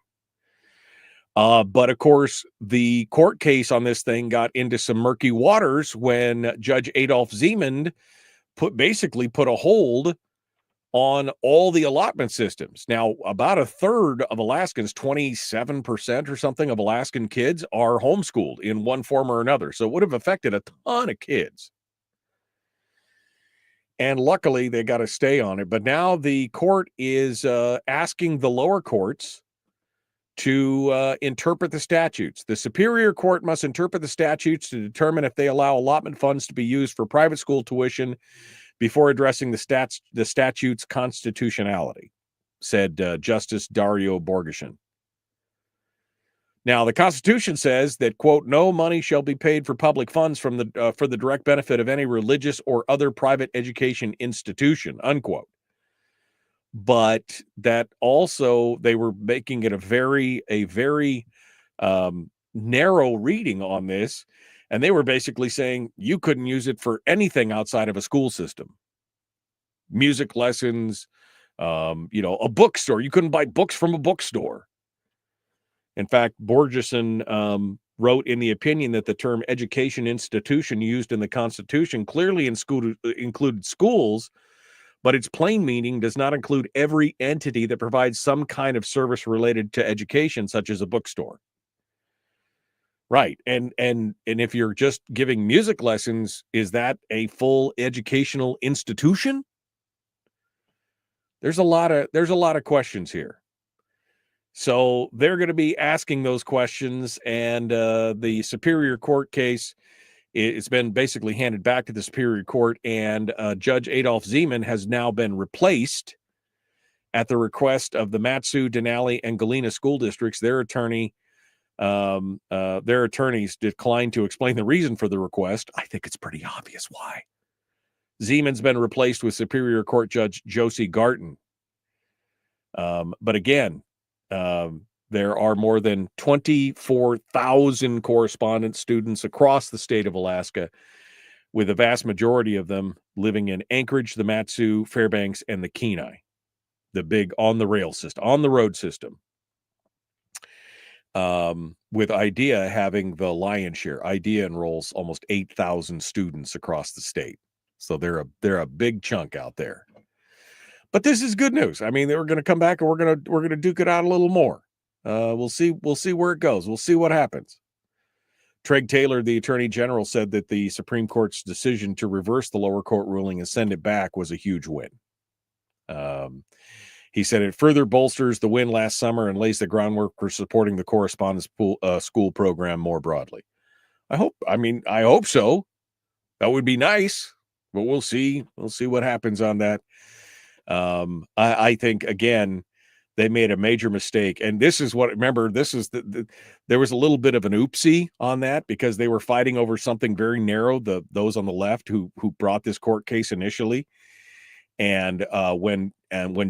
But of course, the court case on this thing got into some murky waters when Judge Adolph Zeeman basically put a hold on all the allotment systems. Now, about a third of Alaskans, 27% or something of Alaskan kids, are homeschooled in one form or another. So it would have affected a ton of kids. And luckily, they got a stay on it. But now the court is asking the lower courts to interpret the statutes. The Superior Court must interpret the statutes to determine if they allow allotment funds to be used for private school tuition before addressing the statute's constitutionality, said Justice Dario Borgeshan. Now, the Constitution says that, quote, no money shall be paid for public funds for the direct benefit of any religious or other private education institution, unquote. But that also, they were making it a very narrow reading on this. And they were basically saying you couldn't use it for anything outside of a school system. Music lessons, a bookstore. You couldn't buy books from a bookstore. In fact, Borgesson wrote in the opinion that the term education institution used in the Constitution clearly included schools, but its plain meaning does not include every entity that provides some kind of service related to education, such as a bookstore. Right. And if you're just giving music lessons, is that a full educational institution? There's a lot of questions here. So they're going to be asking those questions, and the Superior Court case, it's been basically handed back to the Superior Court, and Judge Adolph Zeman has now been replaced at the request of the Mat-Su, Denali, and Galena school districts. Their attorneys declined to explain the reason for the request. I think it's pretty obvious why. Zeman's been replaced with Superior Court Judge Josie Garton. But again, there are more than 24,000 correspondence students across the state of Alaska, with the vast majority of them living in Anchorage, the Mat-Su, Fairbanks, and the Kenai, the big on-the-road system. With IDEA having the lion's share. IDEA enrolls almost 8,000 students across the state. So they're a big chunk out there. But this is good news. I mean, they were going to come back and we're going to duke it out a little more. We'll see where it goes. We'll see what happens. Treg Taylor, the Attorney General, said that the Supreme Court's decision to reverse the lower court ruling and send it back was a huge win. He said it further bolsters the win last summer and lays the groundwork for supporting the correspondence school program more broadly. I hope so. That would be nice, but we'll see. We'll see what happens on that. I think, again, they made a major mistake. And this is what, remember, this is there was a little bit of an oopsie on that because they were fighting over something very narrow, those on the left who brought this court case initially. And when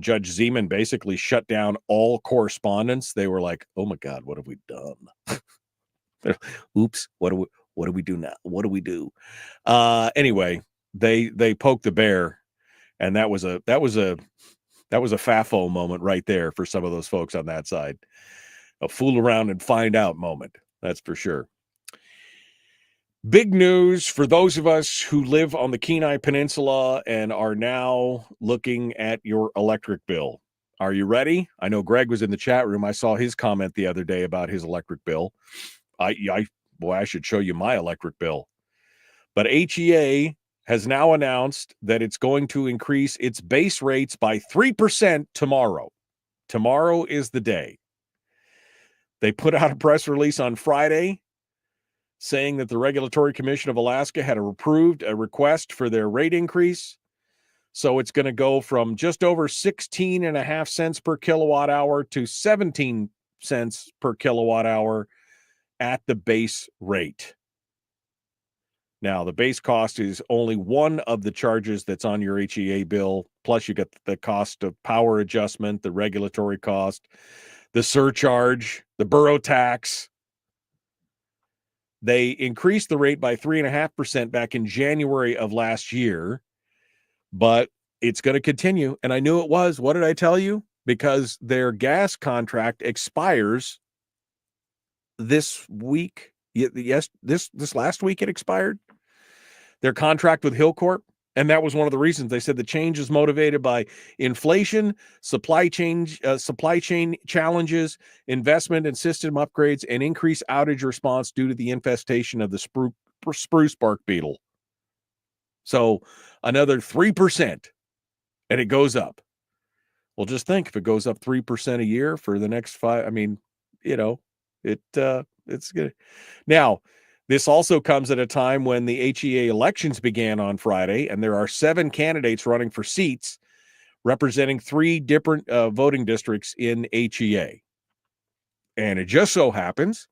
Judge Zeman basically shut down all correspondence, they were like, "Oh my God, what have we done? Oops, what do we do now? What do we do?" Anyway, they poked the bear, and that was a FAFO moment right there for some of those folks on that side. A fool around and find out moment, that's for sure. Big news for those of us who live on the Kenai Peninsula and are now looking at your electric bill. Are you ready? I know Greg was in the chat room. I saw his comment the other day about his electric bill. I should show you my electric bill. But HEA has now announced that it's going to increase its base rates by 3% tomorrow. Tomorrow is the day. They put out a press release on Friday saying that the Regulatory Commission of Alaska had approved a request for their rate increase. So it's going to go from just over 16.5 cents per kilowatt hour to 17 cents per kilowatt hour at the base rate. Now, the base cost is only one of the charges that's on your HEA bill. Plus, you get the cost of power adjustment, the regulatory cost, the surcharge, the borough tax. They increased the rate by 3.5% back in January of last year, but it's going to continue. And I knew it was. What did I tell you? Because their gas contract expires this week. Yes, this last week it expired. Their contract with Hillcorp. And that was one of the reasons they said the change is motivated by inflation, supply chain challenges, investment in system upgrades, and increased outage response due to the infestation of the spruce bark beetle. So another 3%, and it goes up. Well, just think if it goes up 3% a year for the next 5, I mean, it's good. Now, this also comes at a time when the HEA elections began on Friday, and there are 7 candidates running for seats representing 3 different voting districts in HEA. And it just so happens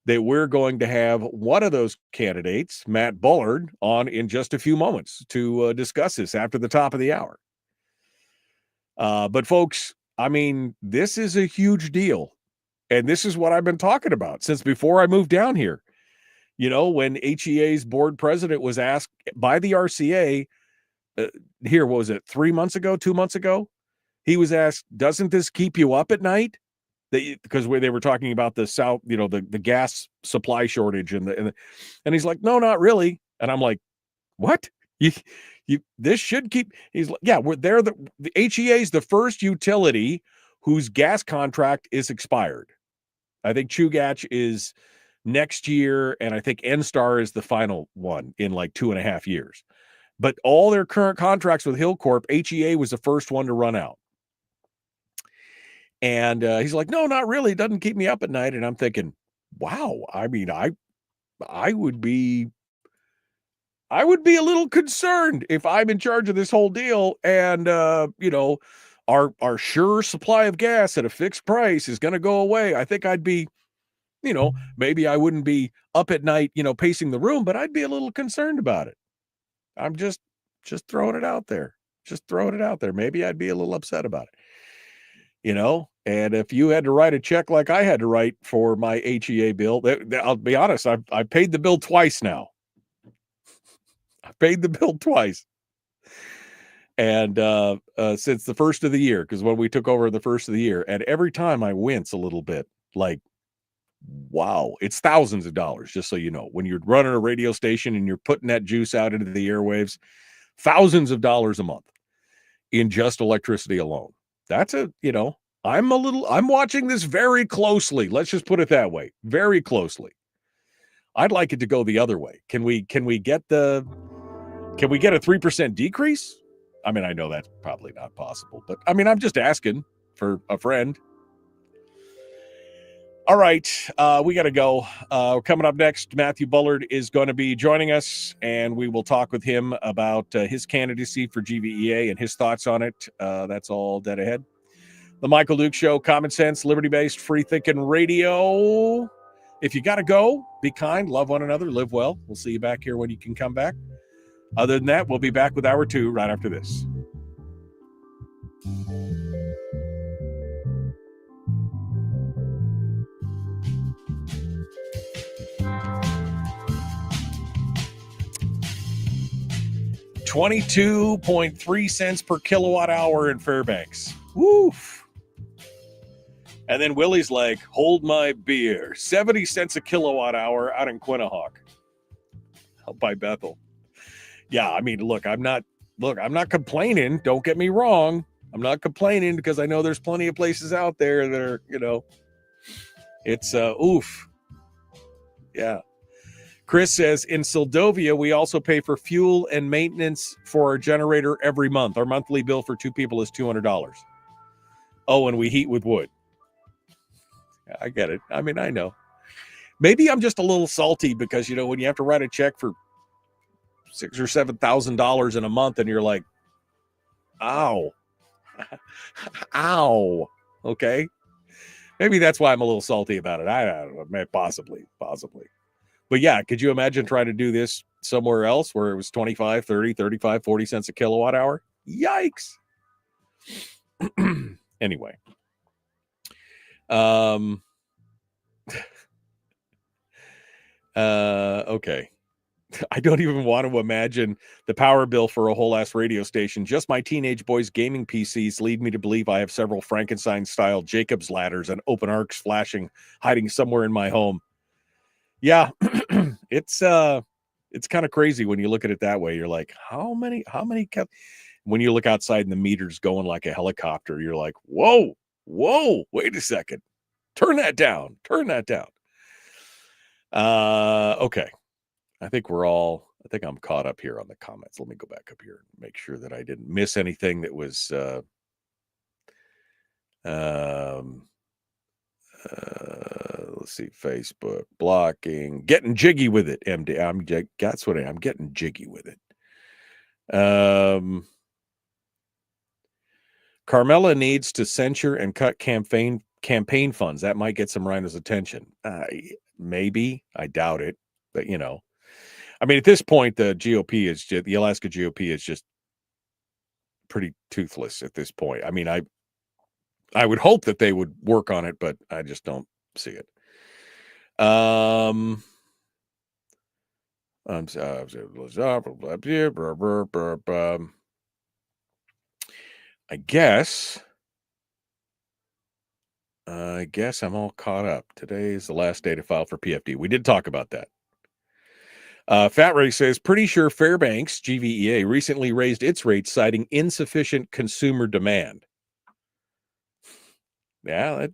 that we're going to have one of those candidates, Matt Bullard, on in just a few moments to discuss this after the top of the hour. But folks, I mean, this is a huge deal. And this is what I've been talking about since before I moved down here. You know, when HEA's board president was asked by the RCA, what was it, 3 months ago, 2 months ago? He was asked, doesn't this keep you up at night? Because they were talking about the South, the gas supply shortage and he's like, no, not really. And I'm like, what? This should keep. He's like, yeah, the HEA is the first utility whose gas contract is expired. I think Chugach is next year, and I think NSTAR is the final one in like 2.5 years. But all their current contracts with Hillcorp, HEA was the first one to run out. And he's like, no, not really. It doesn't keep me up at night. And I'm thinking, wow. I mean, I would be a little concerned if I'm in charge of this whole deal and, our sure supply of gas at a fixed price is going to go away. I think I'd be, maybe I wouldn't be up at night, pacing the room, but I'd be a little concerned about it. I'm just throwing it out there. Maybe I'd be a little upset about it, and if you had to write a check like I had to write for my HEA bill, I'll be honest, I've paid the bill twice now. I paid the bill twice. And since the first of the year, because when we took over the first of the year, and every time I wince a little bit, like, wow, it's thousands of dollars, just so you know. When you're running a radio station and you're putting that juice out into the airwaves, thousands of dollars a month in just electricity alone. That's I'm watching this very closely. Let's just put it that way. Very closely. I'd like it to go the other way. Can we get a 3% decrease? I mean, I know that's probably not possible, but I mean, I'm just asking for a friend. All right, we got to go. Coming up next, Matthew Bullard is going to be joining us, and we will talk with him about his candidacy for GVEA and his thoughts on it. That's all dead ahead. The Michael Duke Show, common sense, liberty-based, free-thinking radio. If you got to go, be kind, love one another, live well. We'll see you back here when you can come back. Other than that, we'll be back with Hour 2 right after this. $22.3 per kilowatt hour in Fairbanks. Woof. And then Willie's like, hold my beer. 70 cents a kilowatt hour out in Quinnahock. Out by Bethel. Yeah, I mean, look, I'm not complaining. Don't get me wrong. I'm not complaining because I know there's plenty of places out there that are, it's oof. Yeah. Chris says, in Sildovia, we also pay for fuel and maintenance for our generator every month. Our monthly bill for 2 people is $200. Oh, and we heat with wood. I get it. I mean, I know. Maybe I'm just a little salty because, when you have to write a check for $6,000 or $7,000 in a month and you're like, ow. Ow. Okay. Maybe that's why I'm a little salty about it. I don't know. Possibly. But yeah, could you imagine trying to do this somewhere else where it was 25, 30, 35, 40 cents a kilowatt hour? Yikes. Anyway. Okay. I don't even want to imagine the power bill for a whole ass radio station. Just my teenage boys' gaming PCs lead me to believe I have several Frankenstein-style Jacob's ladders and open arcs hiding somewhere in my home. Yeah, it's kind of crazy when you look at it that way. You're like, how many when you look outside and the meter's going like a helicopter, you're like, whoa, wait a second. Turn that down. Okay. I think we're all I think I'm caught up here on the comments. Let me go back up here and make sure that I didn't miss anything that was let's see, Facebook blocking, getting jiggy with it. MD, that's what I'm getting jiggy with it. Carmela needs to censure and cut campaign funds. That might get some Rhino's attention. Maybe, I doubt it, but I mean, at this point, the Alaska GOP is just pretty toothless at this point. I mean, I would hope that they would work on it, but I just don't see it. I guess I'm all caught up. Today is the last day to file for PFD. We did talk about that. Fat Ray says, pretty sure Fairbanks, GVEA, recently raised its rates, citing insufficient consumer demand. Yeah,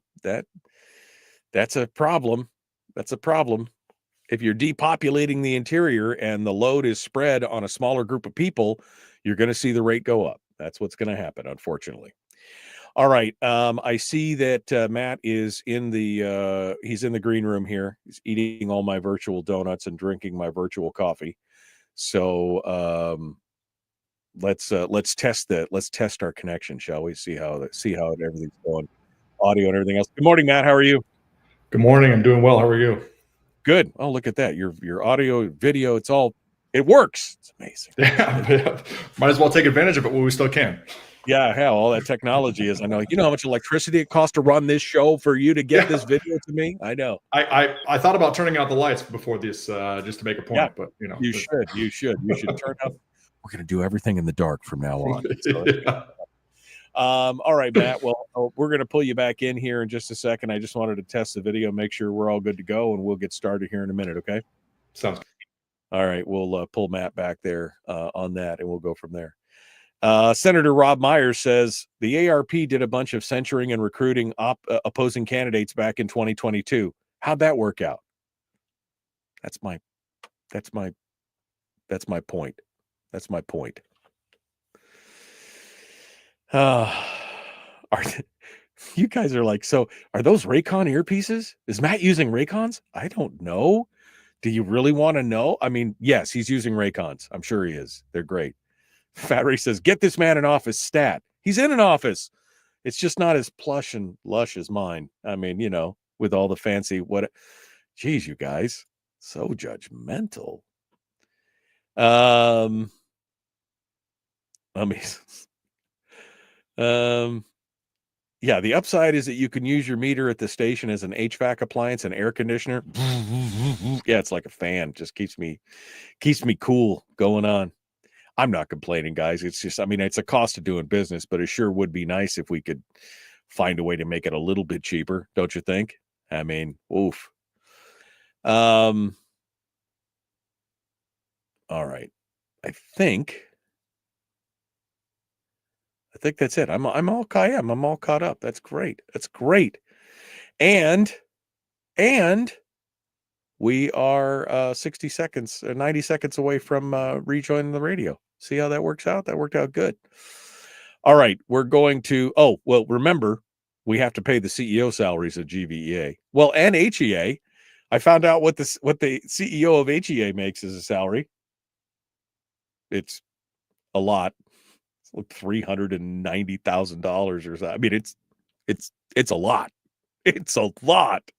that's a problem. That's a problem. If you're depopulating the interior and the load is spread on a smaller group of people, you're going to see the rate go up. That's what's going to happen, unfortunately. All right. I see that Matt is in he's in the green room here. He's eating all my virtual donuts and drinking my virtual coffee. So let's test our connection, shall we? See how everything's going, audio and everything else. Good morning, Matt. How are you? Good morning. I'm doing well. How are you? Good. Oh, look at that. Your audio, video, it works. It's amazing. Yeah. Might as well take advantage of it while we still can. Yeah, hell, all that technology is. I know. You know how much electricity it costs to run this show for you to get this video to me? I know. I thought about turning out the lights before this just to make a point, yeah, but you should turn out. We're going to do everything in the dark from now on. So yeah. All right, Matt. Well, we're going to pull you back in here in just a second. I just wanted to test the video, make sure we're all good to go, and we'll get started here in a minute. Okay. Sounds good. All right. We'll pull Matt back there on that, and we'll go from there. Senator Rob Myers says the ARP did a bunch of censuring and recruiting opposing candidates back in 2022. How'd that work out? That's my point. That's my point. You guys are like, so are those Raycon earpieces? Is Matt using Raycons? I don't know. Do you really want to know? I mean, yes, he's using Raycons. I'm sure he is. They're great. Fat Ray says, get this man an office stat. He's in an office. It's just not as plush and lush as mine. I mean, with all the fancy geez, you guys, so judgmental. Yeah, the upside is that you can use your meter at the station as an HVAC appliance and air conditioner. Yeah, it's like a fan. Just keeps me cool going on. I'm not complaining, guys. It's just, I mean, it's a cost of doing business, but it sure would be nice if we could find a way to make it a little bit cheaper, don't you think? I mean, oof. All right. I think that's it. I'm all caught up. That's great. And we are 90 seconds away from rejoining the radio. See how that works out? That worked out good. All right, we're going to. Oh, well, remember, we have to pay the CEO salaries at GVEA. Well, and HEA. I found out what the CEO of HEA makes as a salary. It's a lot. It's like $390,000 or something. I mean, it's a lot. It's a lot.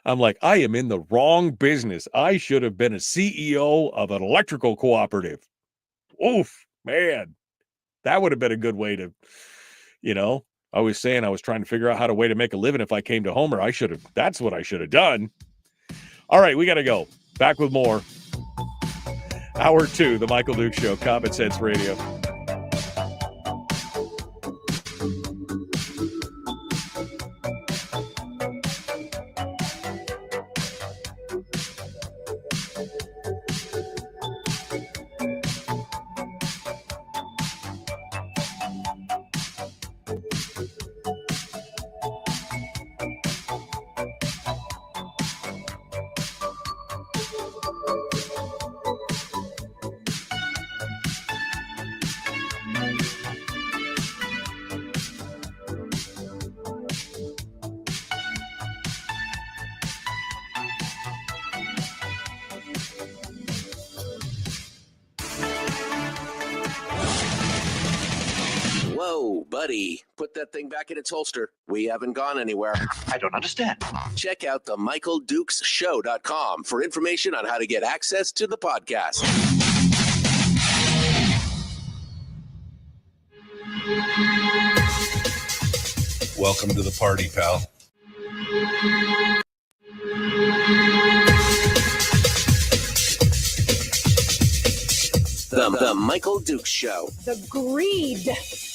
I'm like, I am in the wrong business. I should have been a CEO of an electrical cooperative. Oof, man. That would have been a good way to, I was saying I was trying to figure out how to make a living if I came to Homer. That's what I should have done. All right, we got to go. Back with more. Hour 2, The Michael Duke Show, Common Sense Radio. Buddy, put that thing back in its holster. We haven't gone anywhere. I don't understand. Check out the MichaelDukesShow.com for information on how to get access to the podcast. Welcome to the party, pal. The Michael Dukes Show. The greed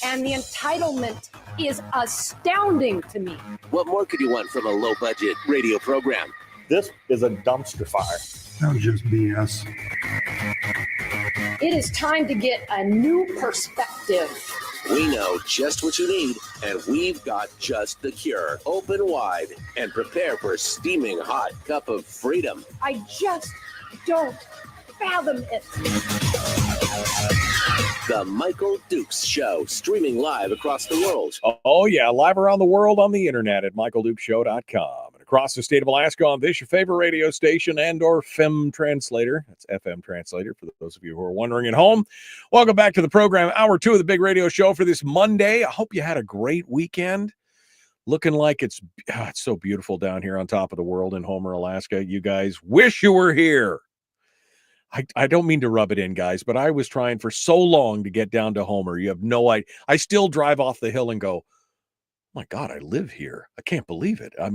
and the entitlement is astounding to me. What more could you want from a low-budget radio program? This is a dumpster fire. Sounds just BS. It is time to get a new perspective. We know just what you need, and we've got just the cure. Open wide and prepare for a steaming hot cup of freedom. I just don't fathom it. The Michael Dukes Show, streaming live across the world. Oh, yeah, live around the world on the internet at michaeldukeshow.com. And across the state of Alaska on this, your favorite radio station and or FM translator. That's FM translator for those of you who are wondering at home. Welcome back to the program, hour 2 of the big radio show for this Monday. I hope you had a great weekend. Looking like it's so beautiful down here on top of the world in Homer, Alaska. You guys wish you were here. I don't mean to rub it in, guys, but I was trying for so long to get down to Homer. You have no idea. I still drive off the hill and go, oh my God, I live here. I can't believe it. I'm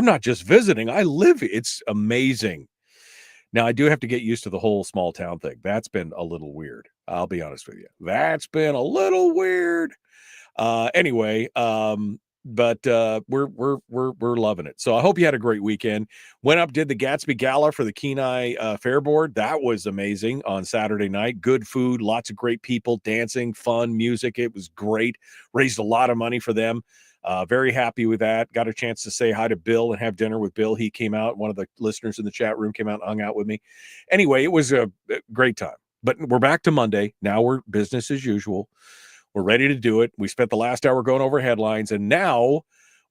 not just visiting. I live. It's amazing. Now, I do have to get used to the whole small town thing. That's been a little weird. I'll be honest with you. That's been a little weird. Anyway, but we're loving it. So I hope you had a great weekend. Went up, did the Gatsby Gala for the Kenai Fair Board. That was amazing on Saturday night. Good food, lots of great people, dancing, fun, music. It was great. Raised a lot of money for them. Very happy with that. Got a chance to say hi to Bill and have dinner with Bill. He came out. One of the listeners in the chat room came out and hung out with me. Anyway, it was a great time. But we're back to Monday. Now we're business as usual. We're ready to do it. We spent the last hour going over headlines, and now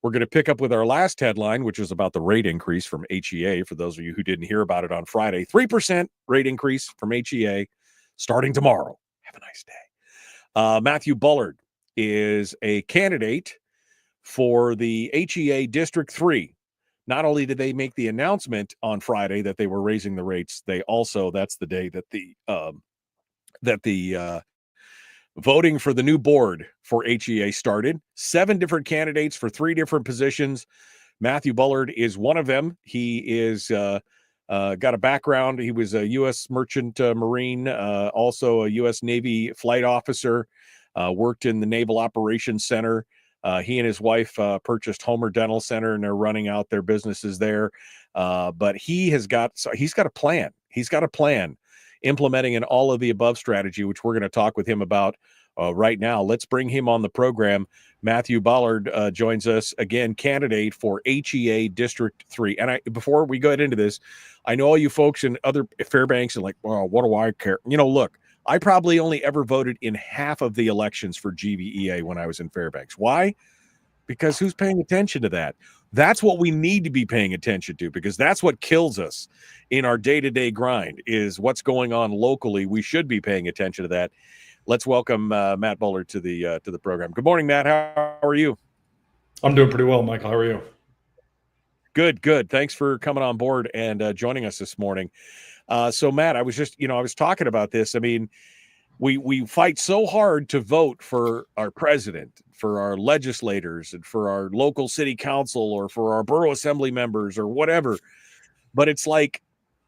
we're going to pick up with our last headline, which is about the rate increase from HEA. For those of you who didn't hear about it on Friday, 3% rate increase from HEA starting tomorrow. Have a nice day. Matthew Bullard is a candidate for the HEA District 3. Not only did they make the announcement on Friday that they were raising the rates, they also, that's the day that the voting for the new board for HEA started. 7 different candidates for 3 different positions. Matthew Bullard is one of them. He is got a background. He was a U.S. Merchant Marine, also a U.S. Navy flight officer, worked in the Naval Operations Center. He and his wife purchased Homer Dental Center, and they're running out their businesses there. But he's got a plan. He's got a plan implementing an all of the above strategy, which we're going to talk with him about right now. Let's bring him on the program. Matthew Bullard joins us again, candidate for HEA District 3. And before we go into this, I know all you folks in other Fairbanks and like, well, what do I care? Look, I probably only ever voted in half of the elections for GVEA when I was in Fairbanks. Why? Because who's paying attention to that? That's what we need to be paying attention to, because that's what kills us in our day-to-day grind is what's going on locally. We should be paying attention to that. Let's welcome Matt Bullard to the program. Good morning, Matt. How are you? I'm doing pretty well, Michael. How are you? Good. Thanks for coming on board and joining us this morning. So, Matt, I was talking about this. I mean, we fight so hard to vote for our president, for our legislators, and for our local city council, or for our borough assembly members, or whatever. But it's like,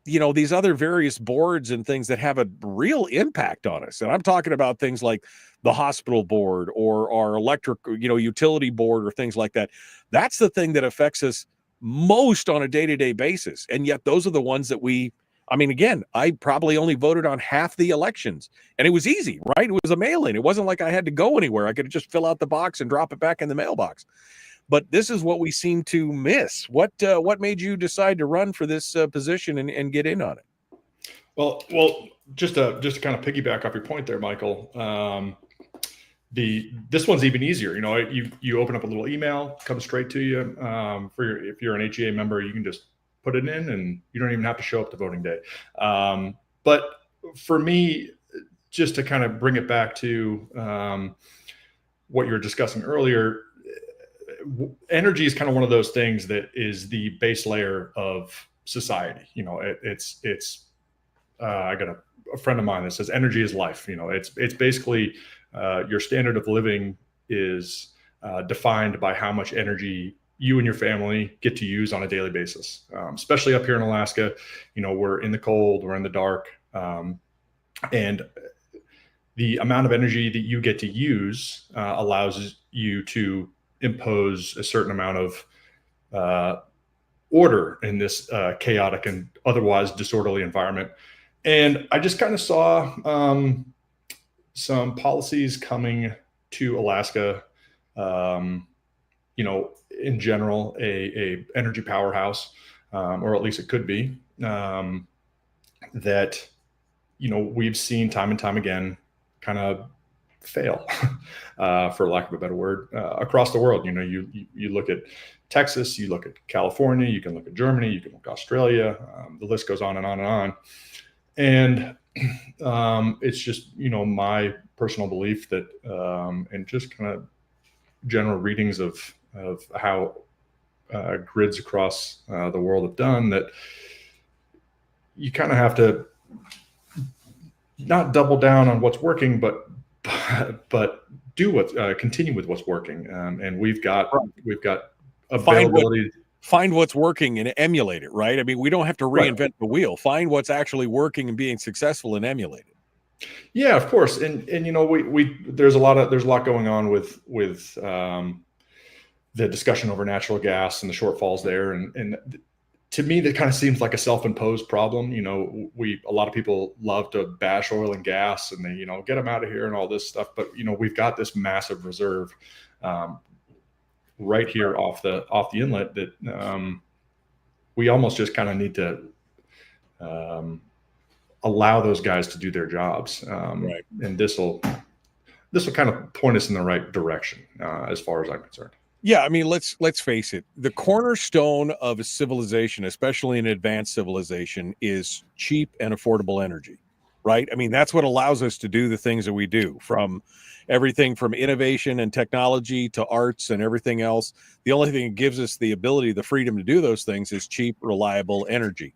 these other various boards and things that have a real impact on us. And I'm talking about things like the hospital board or our electric, utility board, or things like that. That's the thing that affects us most on a day-to-day basis. And yet those are the ones that I probably only voted on half the elections, and it was easy, right? It was a mail-in. It wasn't like I had to go anywhere. I could just fill out the box and drop it back in the mailbox. But this is what we seem to miss. What made you decide to run for this position and get in on it? Well, just to kind of piggyback off your point there, Michael. This one's even easier. You open up a little email, comes straight to you. If you're an HEA member, you can just put it in, and you don't even have to show up to voting day. But for me, just to kind of bring it back to what you were discussing earlier, energy is kind of one of those things that is the base layer of society. You know, it's I got a friend of mine that says energy is life. You know, it's basically your standard of living is defined by how much energy you and your family get to use on a daily basis. Especially up here in Alaska, you know, we're in the cold, we're in the dark, and the amount of energy that you get to use allows you to impose a certain amount of order in this chaotic and otherwise disorderly environment. And I just kind of saw some policies coming to Alaska, you know, in general, a energy powerhouse, or at least it could be, that, you know, we've seen time and time again kind of fail, for lack of a better word, across the world. You know, you look at Texas, you look at California, you can look at Germany, you can look at Australia, the list goes on and on and on. And it's just, you know, my personal belief that, and just kind of general readings of how grids across the world have done, that you kind of have to not double down on what's working, but do what continue with what's working. And we've got availability. Find what's working and emulate it, right? I mean, we don't have to reinvent the wheel. Find what's actually working and being successful and emulate it. Yeah, of course. And you know, there's a lot going on with the discussion over natural gas and the shortfalls there. And to me, that kind of seems like a self-imposed problem. You know, a lot of people love to bash oil and gas and they, you know, get them out of here and all this stuff. But, you know, we've got this massive reserve right here off the inlet that we almost just kind of need to allow those guys to do their jobs. Right. And this will kind of point us in the right direction as far as I'm concerned. Yeah, I mean, let's face it. The cornerstone of a civilization, especially an advanced civilization, is cheap and affordable energy, right? I mean, that's what allows us to do the things that we do, from everything from innovation and technology to arts and everything else. The only thing that gives us the ability, the freedom to do those things is cheap, reliable energy.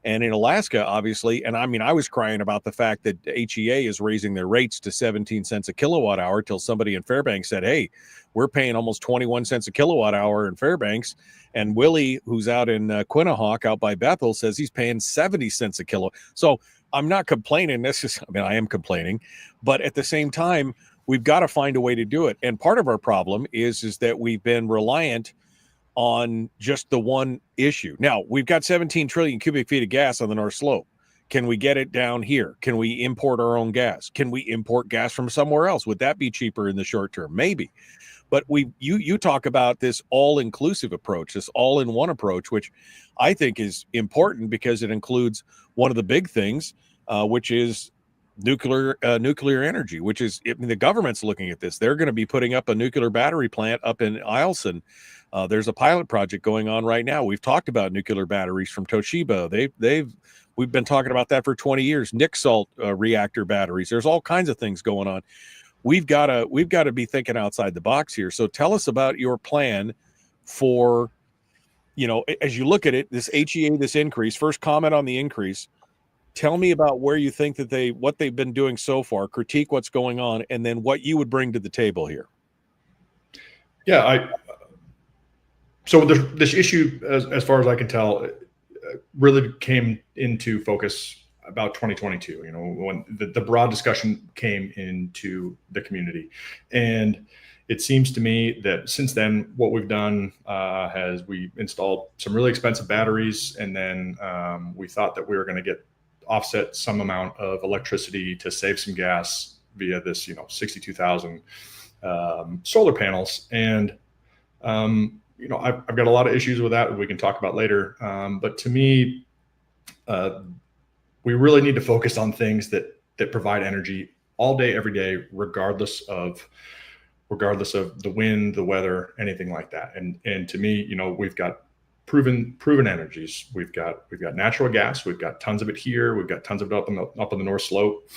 And in Alaska, obviously, and I mean, I was crying about the fact that HEA is raising their rates to 17 cents a kilowatt hour till somebody in Fairbanks said, hey, we're paying almost 21 cents a kilowatt hour in Fairbanks. And Willie, who's out in Quinnahock out by Bethel, says he's paying 70 cents a kilo. So I'm not complaining. I am complaining. But at the same time, we've got to find a way to do it. And part of our problem is that we've been reliant on just the one issue. Now, we've got 17 trillion cubic feet of gas on the North Slope. Can we get it down here? Can we import our own gas? Can we import gas from somewhere else? Would that be cheaper in the short term? Maybe. But you talk about this all-inclusive approach, this all-in-one approach, which I think is important because it includes one of the big things, which is nuclear energy, which is, I mean, the government's looking at this. They're going to be putting up a nuclear battery plant up in Eielson. There's a pilot project going on right now. We've talked about nuclear batteries from Toshiba. We've been talking about that for 20 years. Nixalt reactor batteries. There's all kinds of things going on. We've got to be thinking outside the box here. So tell us about your plan for, you know, as you look at it, this HEA, this increase. First, comment on the increase. Tell me about where you think that what they've been doing so far, critique what's going on, and then what you would bring to the table here. Yeah, so this issue, as far as I can tell, really came into focus about 2022, you know, when the broad discussion came into the community. And it seems to me that since then, what we've done we installed some really expensive batteries. And then we thought that we were going to offset some amount of electricity to save some gas via this, you know, 62,000 solar panels. And, you know, I've got a lot of issues with that we can talk about later. But to me, we really need to focus on things that provide energy all day, every day, regardless of the wind, the weather, anything like that. And to me, you know, we've got proven energies. We've got natural gas. We've got tons of it here. We've got tons of it up on the North Slope.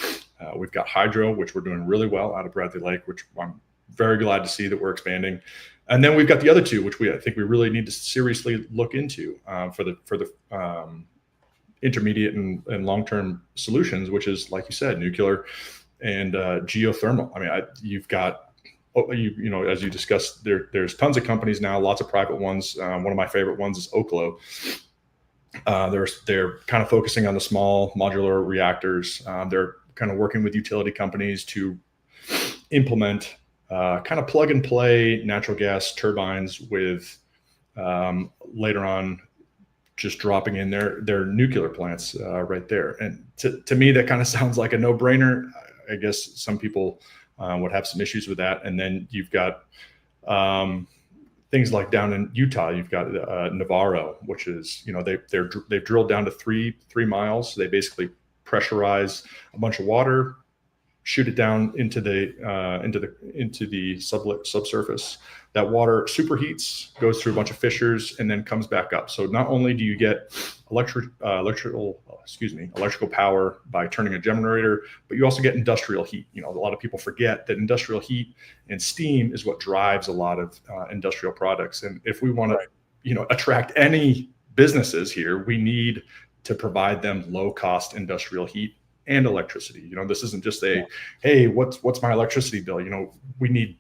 We've got hydro, which we're doing really well out of Bradley Lake, which I'm very glad to see that we're expanding. And then we've got the other two, which I think we really need to seriously look into for the intermediate and long-term solutions, which is, like you said, nuclear and geothermal. I mean, you've got, you know, as you discussed, there's tons of companies now, lots of private ones. One of my favorite ones is Oklo. They're kind of focusing on the small modular reactors. They're kind of working with utility companies to implement kind of plug and play natural gas turbines with later on just dropping in their nuclear plants right there. And to me, that kind of sounds like a no-brainer. I guess some people would have some issues with that. And then you've got things like down in Utah, you've got Navarro, which is, you know, they've drilled down to three miles. They basically pressurize a bunch of water, shoot it down into the subsurface. That water superheats, goes through a bunch of fissures, and then comes back up. So not only do you get electrical power by turning a generator, but you also get industrial heat. You know, a lot of people forget that industrial heat and steam is what drives a lot of industrial products. And if we want to, you know, attract any businesses here, we need to provide them low-cost industrial heat and electricity. You know, this isn't just hey, what's my electricity bill? You know, we need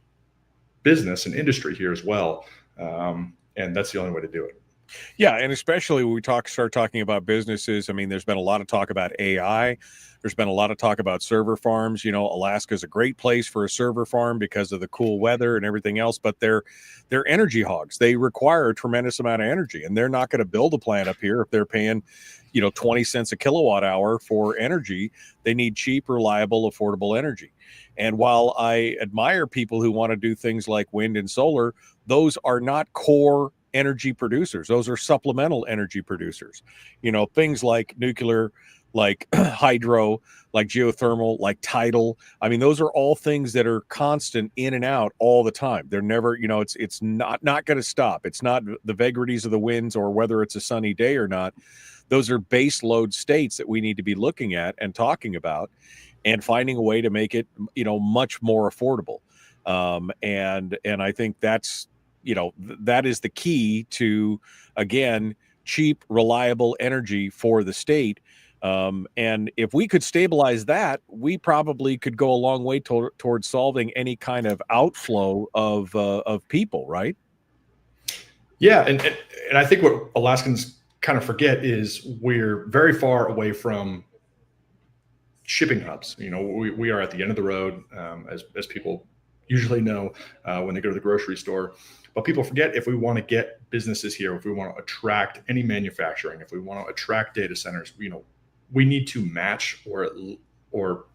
business and industry here as well, and that's the only way to do it. Yeah, and especially when we start talking about businesses. I mean, there's been a lot of talk about AI. There's been a lot of talk about server farms. You know, Alaska is a great place for a server farm because of the cool weather and everything else, but they're energy hogs. They require a tremendous amount of energy, and they're not going to build a plant up here if they're paying, you know, 20 cents a kilowatt hour for energy. They need cheap, reliable, affordable energy. And while I admire people who want to do things like wind and solar, those are not core energy producers. Those are supplemental energy producers. You know, things like nuclear, like hydro, like geothermal, like tidal. I mean, those are all things that are constant in and out all the time. They're never, you know, it's not going to stop. It's not the vagaries of the winds or whether it's a sunny day or not. Those are base load states that we need to be looking at and talking about and finding a way to make it, you know, much more affordable. And I think that's, you know, that is the key to, again, cheap, reliable energy for the state. And if we could stabilize that, we probably could go a long way towards solving any kind of outflow of people, right? Yeah, and I think what Alaskans kind of forget is we're very far away from shipping hubs. You know, we are at the end of the road, as people usually know when they go to the grocery store. But people forget, if we want to get businesses here, if we want to attract any manufacturing, if we want to attract data centers, you know, we need to match or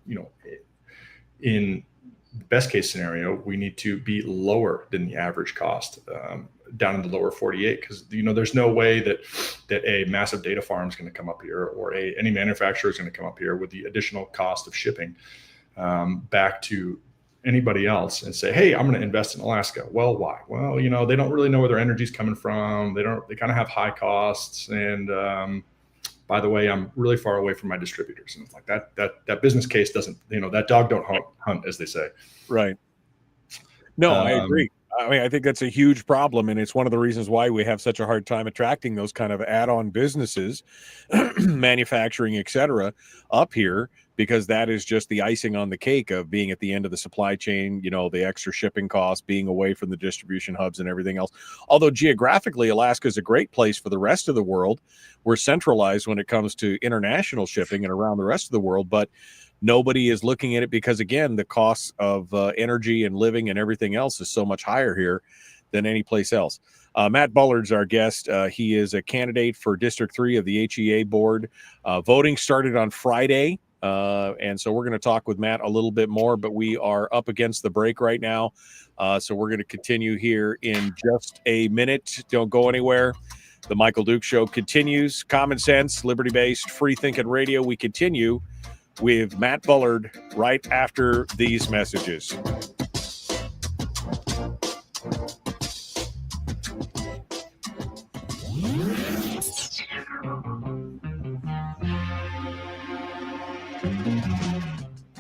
you know, in the best case scenario, we need to be lower than the average cost, down in the lower 48, because, you know, there's no way that a massive data farm is going to come up here, or any manufacturer is going to come up here with the additional cost of shipping back to anybody else and say, hey, I'm going to invest in Alaska. Well, why? Well, you know, they don't really know where their energy is coming from. They kind of have high costs. And by the way, I'm really far away from my distributors. And it's like that business case doesn't, you know, that dog don't hunt, as they say. Right. No, I agree. I mean, I think that's a huge problem, and it's one of the reasons why we have such a hard time attracting those kind of add-on businesses, manufacturing, et cetera, up here, because that is just the icing on the cake of being at the end of the supply chain, you know, the extra shipping costs, being away from the distribution hubs and everything else. Although geographically, Alaska is a great place for the rest of the world. We're centralized when it comes to international shipping and around the rest of the world, but nobody is looking at it because, again, the costs of energy and living and everything else is so much higher here than any place else. Matt Bullard's our guest. He is a candidate for District 3 of the HEA board. Voting started on Friday, and so we're going to talk with Matt a little bit more, but we are up against the break right now, so we're going to continue here in just a minute. Don't go anywhere. The Michael Duke Show continues. Common sense, liberty-based, free-thinking radio. We continue with Matt Bullard right after these messages.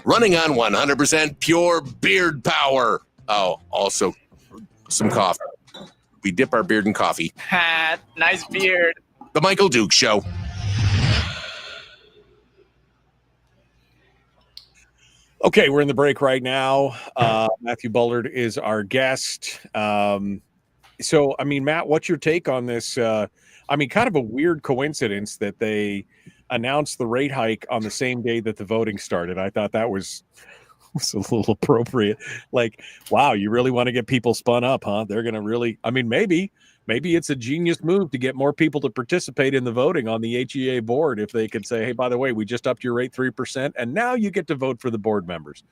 Running on 100% pure beard power. Oh, also some coffee. We dip our beard in coffee. Ha, nice beard. The Michael Duke Show. Okay, we're in the break right now. Matthew Bullard is our guest. So, I mean, Matt, what's your take on this? Kind of a weird coincidence that they announced the rate hike on the same day that the voting started. I thought that was a little appropriate. Like, wow, you really want to get people spun up, huh? They're going to really, maybe it's a genius move to get more people to participate in the voting on the HEA board. If they could say, hey, by the way, we just upped your rate 3%, and now you get to vote for the board members.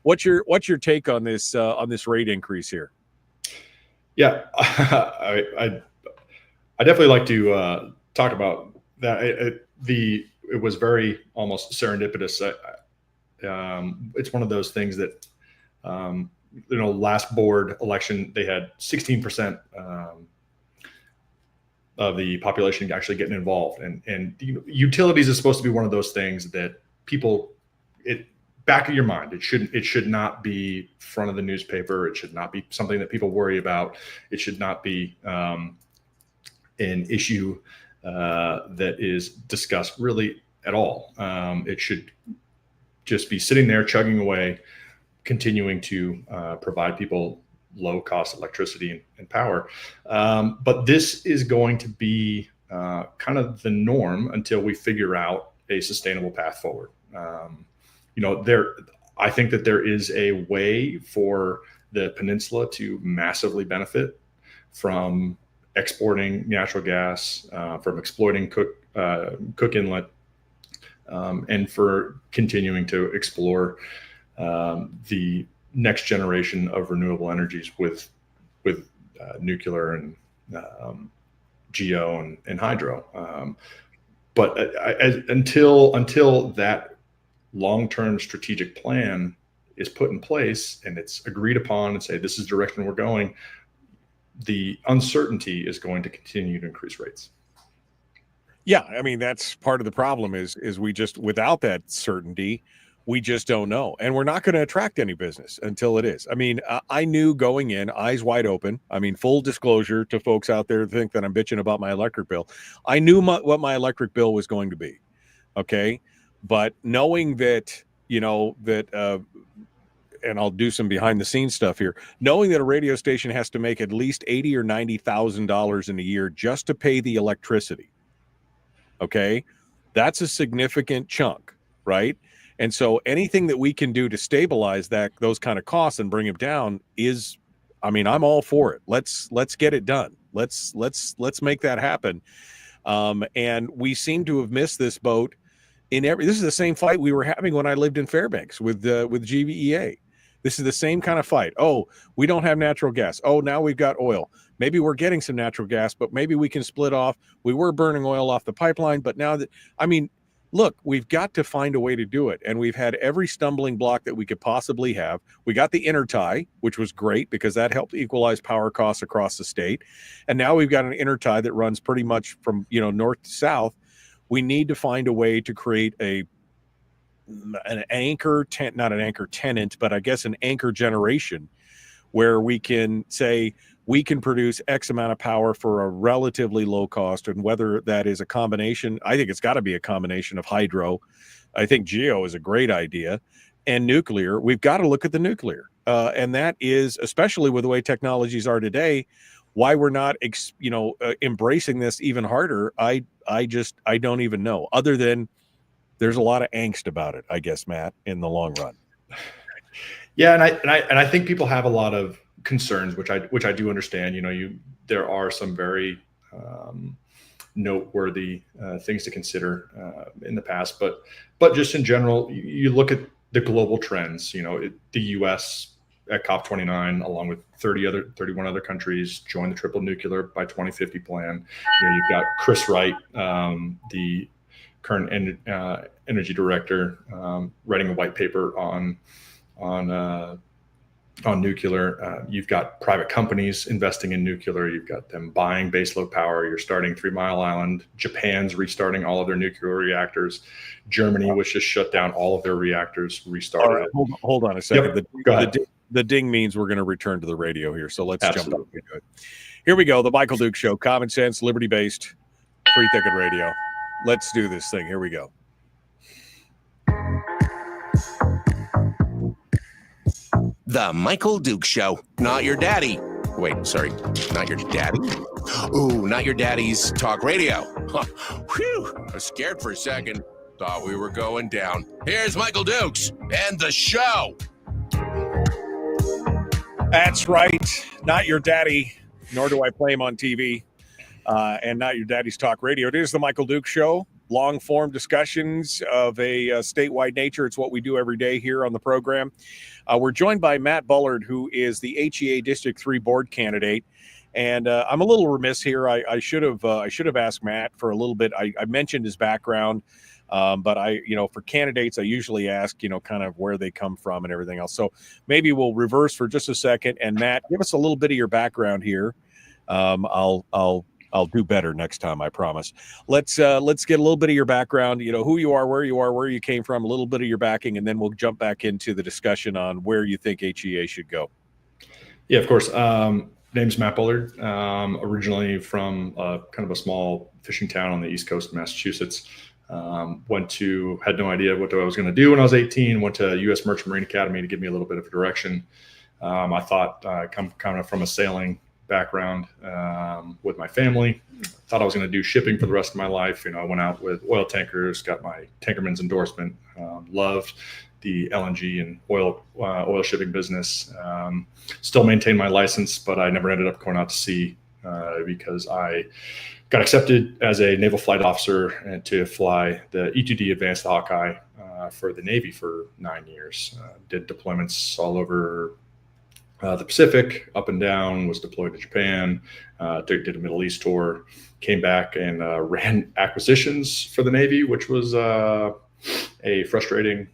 What's your take on this rate increase here? Yeah, I definitely like to talk about that. It was very almost serendipitous. It's one of those things that, last board election, they had 16% of the population actually getting involved. And utilities is supposed to be one of those things that people, back of your mind, it should not be front of the newspaper. It should not be something that people worry about. It should not be an issue that is discussed really at all. It should just be sitting there chugging away, continuing to provide people low cost electricity and power. But this is going to be kind of the norm until we figure out a sustainable path forward. I think that there is a way for the peninsula to massively benefit from exporting natural gas, from exploiting Cook Inlet, and for continuing to explore the next generation of renewable energies with nuclear and geo and hydro. But until that long-term strategic plan is put in place and it's agreed upon and say this is the direction we're going, the uncertainty is going to continue to increase rates. Yeah, that's part of the problem is we just, without that certainty, we just don't know. And we're not going to attract any business until it is. I knew going in, eyes wide open. Full disclosure to folks out there who think that I'm bitching about my electric bill. I knew what my electric bill was going to be. Okay. But knowing that, and I'll do some behind the scenes stuff here, knowing that a radio station has to make at least $80,000 or $90,000 in a year just to pay the electricity. Okay. That's a significant chunk, right? And so anything that we can do to stabilize those kind of costs and bring them down is, I'm all for it. Let's get it done. Let's make that happen. And we seem to have missed this boat this is the same fight we were having when I lived in Fairbanks with GVEA. This is the same kind of fight. Oh, we don't have natural gas. Oh, now we've got oil. Maybe we're getting some natural gas, but maybe we can split off. We were burning oil off the pipeline, but now that, look, we've got to find a way to do it. And we've had every stumbling block that we could possibly have. We got the intertie, which was great because that helped equalize power costs across the state. And now we've got an intertie that runs pretty much from, north to south. We need to find a way to create an anchor tent, not an anchor tenant, but I guess an anchor generation where we can say we can produce X amount of power for a relatively low cost. And whether that is a combination, I think it's got to be a combination of hydro. I think geo is a great idea, and nuclear. We've got to look at the nuclear. And that is, especially with the way technologies are today, why we're not, embracing this even harder. I don't even know, other than there's a lot of angst about it, I guess, Matt, in the long run. Yeah. And I think people have a lot of concerns, which I do understand. There are some very noteworthy things to consider in the past, but just in general, you look at the global trends. The U.S. at COP29, along with 31 other countries, joined the triple nuclear by 2050 plan. You've got Chris Wright, the current energy director, writing a white paper on nuclear. You've got private companies investing in nuclear. You've got them buying baseload power. You're starting 3 Mile Island. Japan's restarting all of their nuclear reactors. Germany was just shut down all of their reactors, restarted. Right, hold on a second. Yep, go ahead. the ding means we're going to return to the radio here. So let's Absolutely. jump into it. Here we go. The Michael Duke Show. Common sense, liberty-based, free thicket radio. Let's do this thing. Here we go. The Michael Duke Show. Not your daddy. Wait, sorry. Not your daddy? Ooh, not your daddy's talk radio. Huh. Whew. I was scared for a second. Thought we were going down. Here's Michael Dukes and the show. That's right. Not your daddy, nor do I play him on TV. And not your daddy's talk radio. It is the Michael Duke Show. Long form discussions of a statewide nature. It's what we do every day here on the program. We're joined by Matt Bullard, who is the HEA District 3 board candidate. And I'm a little remiss here. I should have asked Matt for a little bit. I mentioned his background, but for candidates, I usually ask, kind of where they come from and everything else. So maybe we'll reverse for just a second. And Matt, give us a little bit of your background here. I'll do better next time, I promise. Let's get a little bit of your background, who you are, where you came from, a little bit of your backing, and then we'll jump back into the discussion on where you think HEA should go. Yeah, of course. Name's Matt Bullard. Originally from kind of a small fishing town on the East Coast of Massachusetts. Had no idea what I was going to do when I was 18. Went to U.S. Merchant Marine Academy to give me a little bit of a direction. I thought come kind of from a sailing background with my family. Thought I was going to do shipping for the rest of my life. I went out with oil tankers, got my tankerman's endorsement, loved the LNG and oil shipping business. Still maintain my license, but I never ended up going out to sea because I got accepted as a naval flight officer and to fly the E-2D Advanced Hawkeye for the Navy for 9 years. Did deployments all over the Pacific, up and down, was deployed to Japan, did a Middle East tour, came back and ran acquisitions for the Navy, which was a frustrating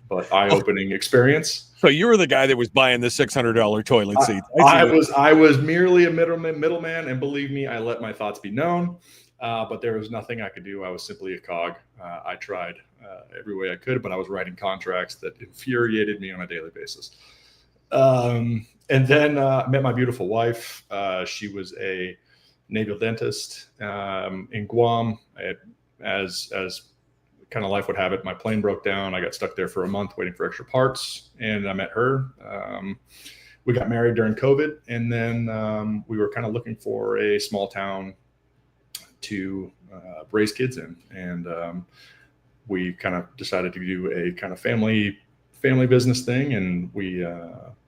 but eye-opening experience. So you were the guy that was buying the $600 toilet seat. I was merely a middleman, and believe me, I let my thoughts be known. But there was nothing I could do. I was simply a cog. I tried every way I could, but I was writing contracts that infuriated me on a daily basis. And then met my beautiful wife. She was a naval dentist in Guam. As kind of life would have it, my plane broke down. I got stuck there for a month waiting for extra parts, and I met her. We got married during COVID, and then we were kind of looking for a small town to raise kids in, and we kind of decided to do a kind of family business thing, and we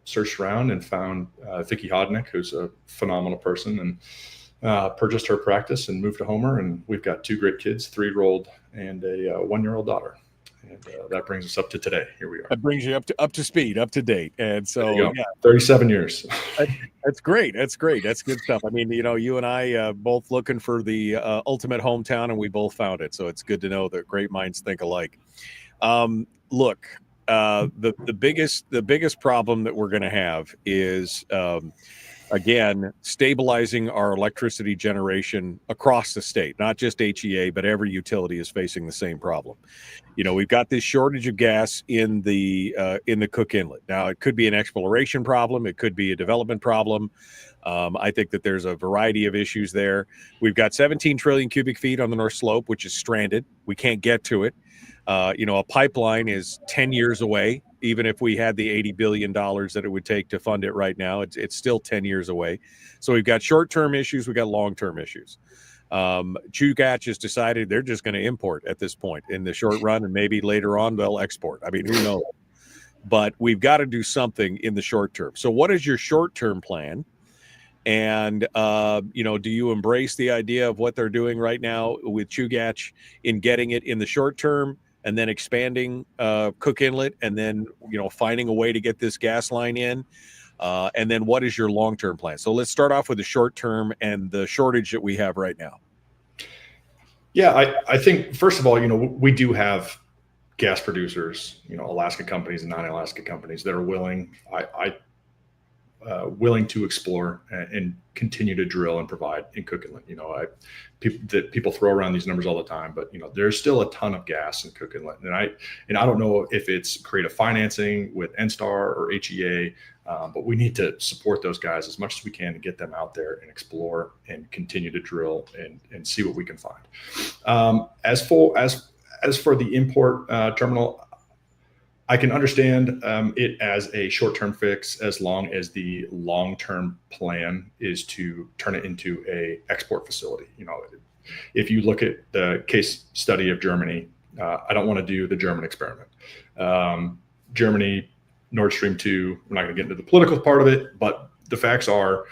searched around and found Vicki Hodnick, who's a phenomenal person, and purchased her practice and moved to Homer. And we've got 2 great kids, 3-year-old and a 1-year-old daughter. And that brings us up to today. Here we are. That brings you up to speed, up to date. And so, 37 years. That's great. That's great. That's good stuff. I mean, you and I both looking for the ultimate hometown, and we both found it. So it's good to know that great minds think alike. Look, the biggest problem that we're going to have is, again, stabilizing our electricity generation across the state. Not just HEA, but every utility is facing the same problem. We've got this shortage of gas in the Cook Inlet. Now, it could be an exploration problem. It could be a development problem. I think that there's a variety of issues there. We've got 17 trillion cubic feet on the North Slope, which is stranded. We can't get to it. A pipeline is 10 years away. Even if we had the $80 billion that it would take to fund it right now, it's still 10 years away. So we've got short-term issues. We've got long-term issues. Chugach has decided they're just going to import at this point in the short run, and maybe later on they'll export. I mean, who knows? But we've got to do something in the short term. So what is your short-term plan? And, do you embrace the idea of what they're doing right now with Chugach in getting it in the short term and then expanding Cook Inlet and then, finding a way to get this gas line in? And then what is your long-term plan? So let's start off with the short term and the shortage that we have right now. Yeah, I think, first of all, we do have gas producers, Alaska companies and non-Alaska companies that are willing to explore and continue to drill and provide in Cook Inlet. People throw around these numbers all the time, but there's still a ton of gas in Cook Inlet, and I don't know if it's creative financing with NSTAR or HEA. But we need to support those guys as much as we can to get them out there and explore and continue to drill and see what we can find. As for the import terminal, I can understand it as a short-term fix as long as the long-term plan is to turn it into a export facility. If you look at the case study of Germany, I don't want to do the German experiment. Germany, Nord Stream 2, we're not going to get into the political part of it, but the facts are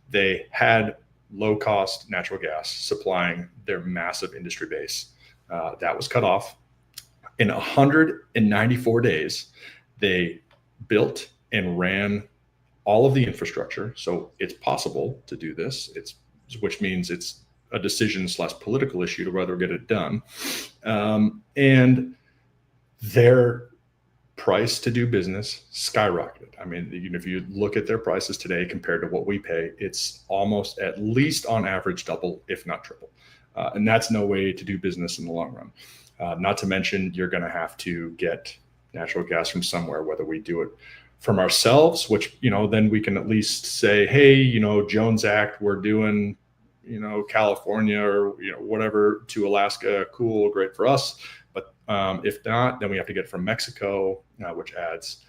they had low-cost natural gas supplying their massive industry base. That was cut off. In 194 days, they built and ran all of the infrastructure. So it's possible to do this, which means it's a decision/political issue to whether get it done. And their price to do business skyrocketed. I mean, if you look at their prices today compared to what we pay, it's almost at least on average double, if not triple. And that's no way to do business in the long run. Not to mention, you're going to have to get natural gas from somewhere, whether we do it from ourselves, which, then we can at least say, hey, Jones Act, we're doing, California or, whatever to Alaska. Cool. Great for us. But if not, then we have to get it from Mexico, which adds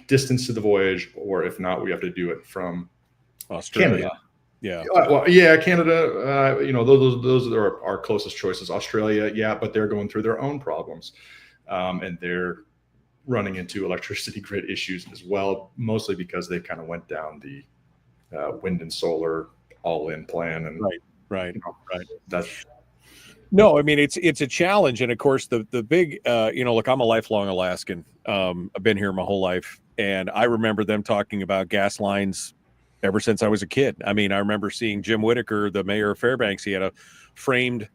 distance to the voyage. Or if not, we have to do it from Australia. Canada. Yeah. Well, yeah, Canada, those are our closest choices. Australia, yeah, but they're going through their own problems. And they're running into electricity grid issues as well, mostly because they kind of went down the wind and solar all-in plan. And right. That's no, I mean, it's a challenge. And of course, the big, look, I'm a lifelong Alaskan. I've been here my whole life. And I remember them talking about gas lines ever since I was a kid. I mean, I remember seeing Jim Whitaker, the mayor of Fairbanks. He had a framed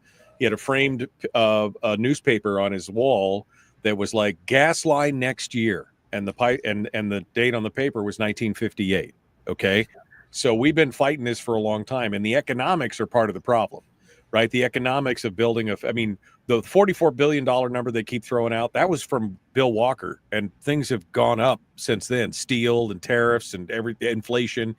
newspaper on his wall that was like gas line next year, and the pipe and the date on the paper was 1958. Okay, so we've been fighting this for a long time, and the economics are part of the problem, right? The economics of building the $44 billion number they keep throwing out, that was from Bill Walker, and things have gone up since then, steel and tariffs and inflation.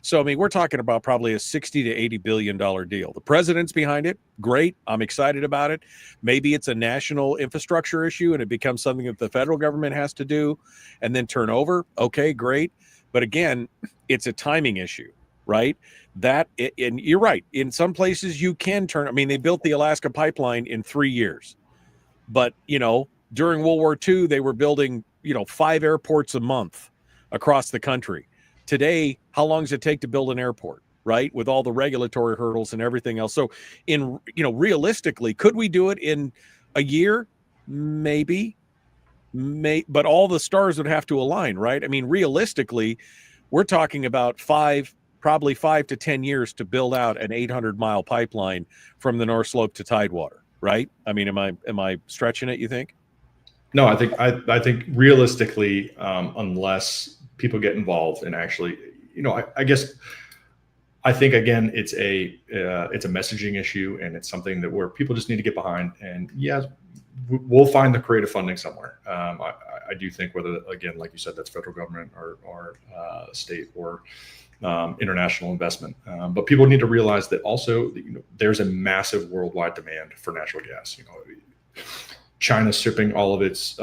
So, we're talking about probably a $60 to $80 billion deal. The president's behind it. Great. I'm excited about it. Maybe it's a national infrastructure issue and it becomes something that the federal government has to do and then turn over. Okay, great. But again, it's a timing issue, right? And you're right. In some places you can turn. They built the Alaska pipeline in 3 years, but during World War II, they were building, 5 airports a month across the country. Today, how long does it take to build an airport, right? With all the regulatory hurdles and everything else. So realistically, could we do it in a year? Maybe, but all the stars would have to align, right? Realistically, we're talking about probably 5 to 10 years to build out an 800-mile pipeline from the North Slope to Tidewater, right? Am I stretching it, you think? No, I think realistically, unless people get involved and actually, I think again, it's a messaging issue, and it's something where people just need to get behind. And yes, we'll find the creative funding somewhere. I do think whether, again, like you said, that's federal government or state or international investment. But people need to realize that also, there's a massive worldwide demand for natural gas. China's shipping all of its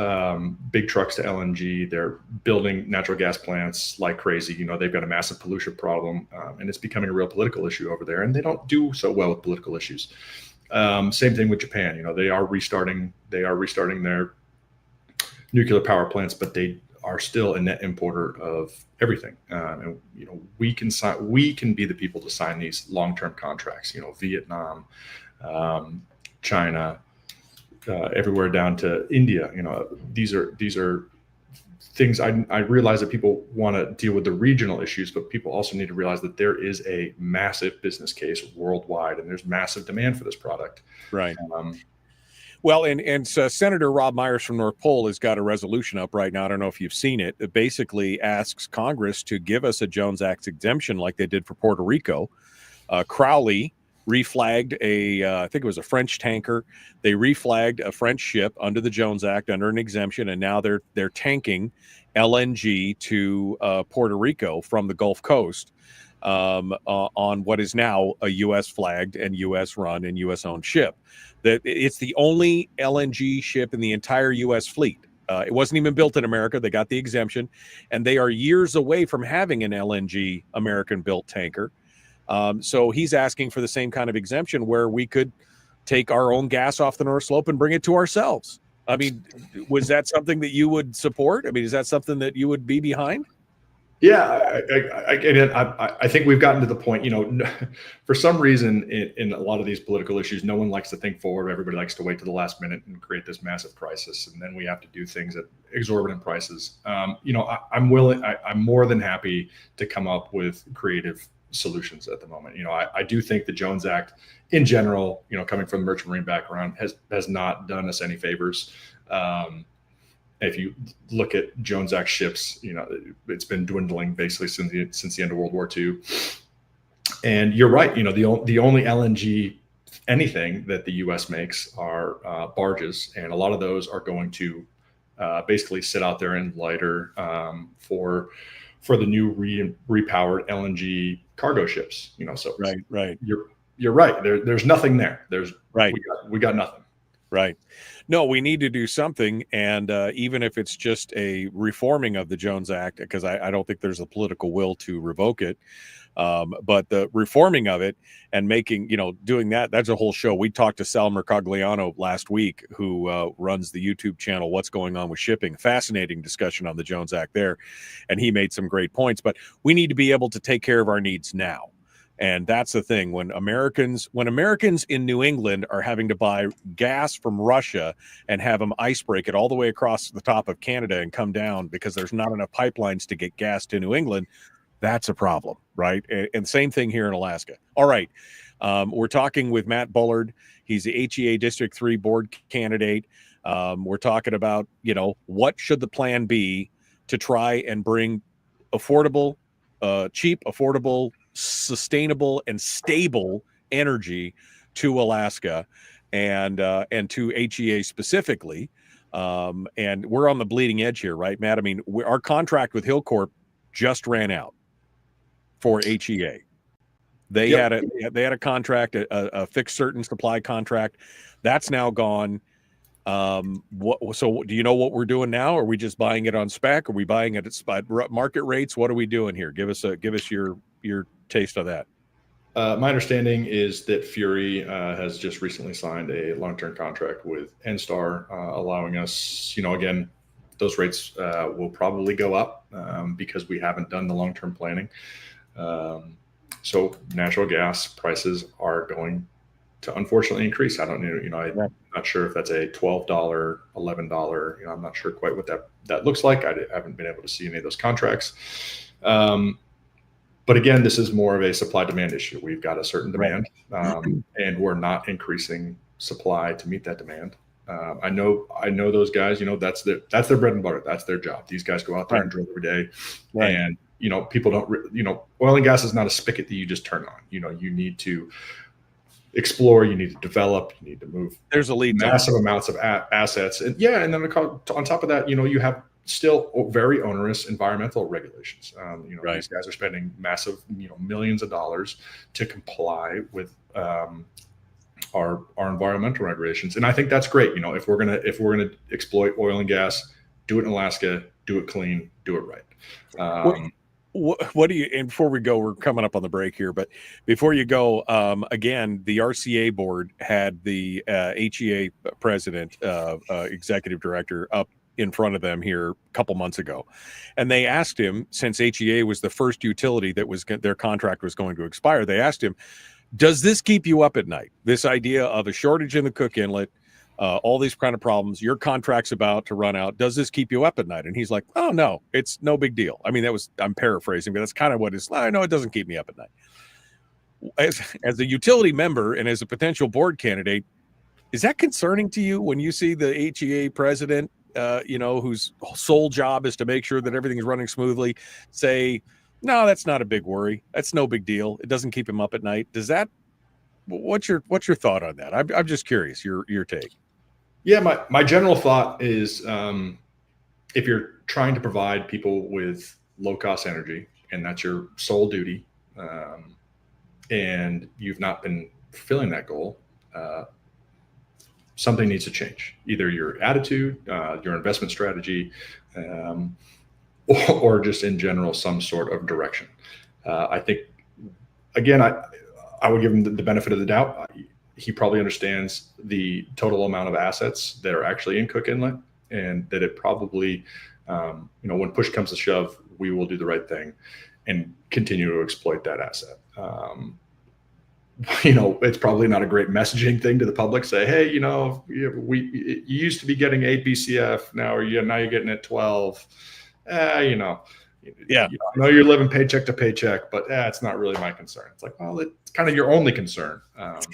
big trucks to LNG. They're building natural gas plants like crazy. They've got a massive pollution problem, and it's becoming a real political issue over there. And they don't do so well with political issues. Same thing with Japan. They are restarting their nuclear power plants, but they are still a net importer of everything. And we can be the people to sign these long-term contracts. Vietnam, China. Everywhere down to India. These are things. I realize that people want to deal with the regional issues, but people also need to realize that there is a massive business case worldwide, and there's massive demand for this product. Right. Well, and so Senator Rob Myers from North Pole has got a resolution up right now. I don't know if you've seen it. It basically asks Congress to give us a Jones Act exemption like they did for Puerto Rico. Crowley reflagged I think it was a French tanker. They reflagged a French ship under the Jones Act under an exemption, and now they're tanking LNG to Puerto Rico from the Gulf Coast on what is now a U.S. flagged and U.S. run and U.S. owned ship. That it's the only LNG ship in the entire U.S. fleet. It wasn't even built in America. They got the exemption, and they are years away from having an LNG American-built tanker. So he's asking for the same kind of exemption where we could take our own gas off the North Slope and bring it to ourselves. I mean, was that something that you would support? I mean, is that something that you would be behind? Yeah, I think we've gotten to the point, for some reason in a lot of these political issues, no one likes to think forward. Everybody likes to wait to the last minute and create this massive crisis. And then we have to do things at exorbitant prices. I'm more than happy to come up with creative solutions at the moment. I do think the Jones Act in general, coming from the merchant marine background has not done us any favors. If you look at Jones Act ships, it's been dwindling basically since the end of World War II. And you're right. The only LNG anything that the U.S. makes are barges, and a lot of those are going to basically sit out there in lighter for the new repowered LNG cargo ships. So right. You're right. There's nothing there. We got nothing. Right. No, we need to do something. And even if it's just a reforming of the Jones Act, because I don't think there's a political will to revoke it. But the reforming of it and making, doing that's a whole show. We talked to Sal Mercogliano last week, who runs the YouTube channel, What's Going On with Shipping. Fascinating discussion on the Jones Act there. And he made some great points. But we need to be able to take care of our needs now. And that's the thing. When Americans in New England are having to buy gas from Russia and have them ice break it all the way across the top of Canada and come down because there's not enough pipelines to get gas to New England, that's a problem, right? And same thing here in Alaska. All right. We're talking with Matt Bullard. He's the HEA District 3 board candidate. We're talking about, what should the plan be to try and bring affordable, cheap, affordable, sustainable and stable energy to Alaska and to HEA specifically. And we're on the bleeding edge here, right, Matt? I mean, our contract with Hillcorp just ran out for HEA. They had a contract, a fixed certain supply contract. That's now gone. So do you know what we're doing now? Are we just buying it on spec? Are we buying it at spot market rates? What are we doing here? Give us your taste of that. My understanding is that Fury has just recently signed a long-term contract with NSTAR, allowing us, again, those rates will probably go up because we haven't done the long-term planning. So natural gas prices are going to unfortunately increase. I don't know, I'm not sure if that's a $12, $11, I'm not sure quite what that looks like. I haven't been able to see any of those contracts. But again, this is more of a supply demand issue. We've got a certain demand and we're not increasing supply to meet that demand. I know those guys, that's their bread and butter. That's their job. These guys go out there and drill every day. And, people don't, oil and gas is not a spigot that you just turn on. You need to explore, you need to develop, you need to move. There's a lead massive amounts of assets. And and then on top of that, you have still very onerous environmental regulations. These guys are spending massive, millions of dollars to comply with our environmental regulations. And I think that's great. If we're gonna exploit oil and gas, do it in Alaska, do it clean, do it right. What do you, and before we go, we're coming up on the break here, but before you go, again, the RCA board had the HEA president, executive director up in front of them here a couple months ago. And they asked him, since HEA was the first utility that their contract was going to expire, they asked him, does this keep you up at night? This idea of a shortage in the Cook Inlet, all these kind of problems, your contract's about to run out. Does this keep you up at night? And he's like, oh, no, it's no big deal. I mean, I'm paraphrasing, but that's kind of what it's like. No, it doesn't keep me up at night. As a utility member and as a potential board candidate, is that concerning to you when you see the HEA president, whose sole job is to make sure that everything is running smoothly, say, no, that's not a big worry. That's no big deal. It doesn't keep him up at night. Does that What's your thought on that? I'm just curious. Your take. Yeah, my general thought is if you're trying to provide people with low cost energy, and that's your sole duty, and you've not been fulfilling that goal, something needs to change. Either your attitude, your investment strategy, or just in general some sort of direction. I think, again, I would give him the benefit of the doubt. He probably understands the total amount of assets that are actually in Cook Inlet, and that it probably, when push comes to shove, we will do the right thing and continue to exploit that asset. It's probably not a great messaging thing to the public. Say, hey, you used to be getting 8 BCF, now you're getting at 12. Yeah, I know you're living paycheck to paycheck, but it's not really my concern. It's like, well, it's kind of your only concern.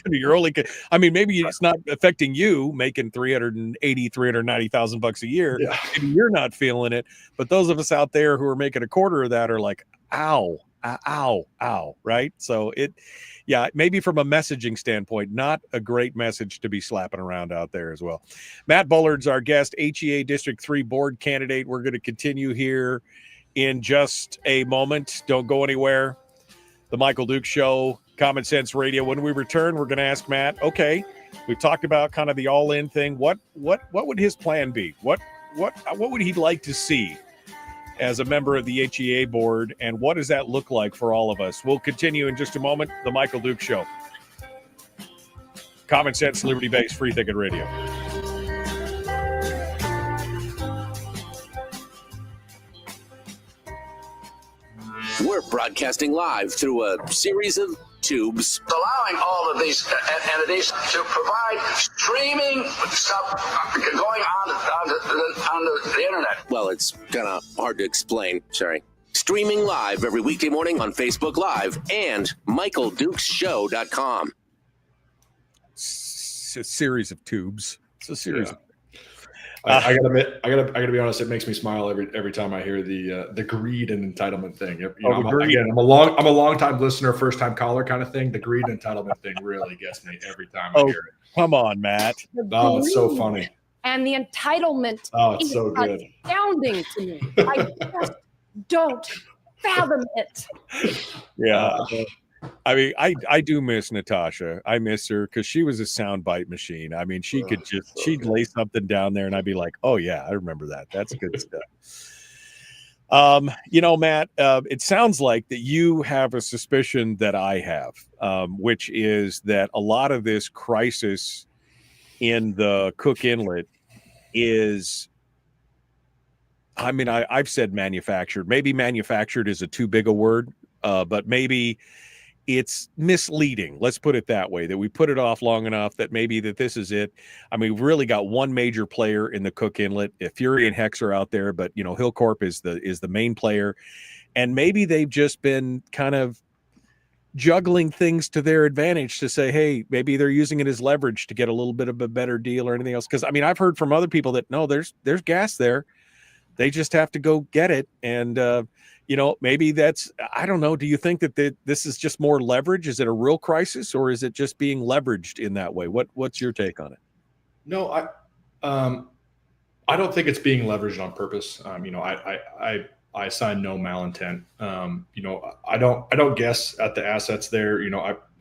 Maybe it's not affecting you making $390,000 a year. Yeah. Maybe you're not feeling it, but those of us out there who are making a quarter of that are like, ow, right? So maybe from a messaging standpoint, not a great message to be slapping around out there as well. Matt Bullard's our guest, HEA District 3 board candidate. We're going to continue here in just a moment. Don't go anywhere. The Michael Dukes Show, Common Sense Radio. When we return, we're going to ask Matt, okay, we've talked about kind of the all-in thing. What would his plan be? What would he like to see as a member of the HEA board, and what does that look like for all of us? We'll continue in just a moment. The Michael Dukes Show. Common Sense, Liberty-Based, Free Thinking Radio. We're broadcasting live through a series of tubes. Allowing all of these entities to provide streaming stuff going on the internet. Well, it's kind of hard to explain. Sorry. Streaming live every weekday morning on Facebook Live and MichaelDukesShow.com. It's a series of tubes. It's a series of I gotta admit, I gotta be honest. It makes me smile every time I hear the greed and entitlement thing. I'm a long time listener, first time caller kind of thing. The greed and entitlement thing really gets me every time I hear it. Come on, Matt. Oh, it's so funny. And the entitlement it's so good. Astounding to me. I just don't fathom it. Yeah. I mean, I do miss Natasha. I miss her because she was a soundbite machine. I mean, she'd lay something down there and I'd be like, oh yeah, I remember that. That's good stuff. Matt, it sounds like that you have a suspicion that I have, which is that a lot of this crisis in the Cook Inlet is, I mean, I've said manufactured. Maybe manufactured is a too big a word, but maybe it's misleading. Let's put it that way, that we put it off long enough that maybe that this is it. I mean, we've really got one major player in the Cook Inlet. Fury and Hex are out there, but Hillcorp is the main player. And maybe they've just been kind of juggling things to their advantage to say, hey, maybe they're using it as leverage to get a little bit of a better deal or anything else. Because I mean, I've heard from other people that no, there's gas there. They just have to go get it. And maybe that's, I don't know. Do you think that this is just more leverage? Is it a real crisis, or is it just being leveraged in that way? What's your take on it? No, I don't think it's being leveraged on purpose. I assign no malintent. I don't guess at the assets there.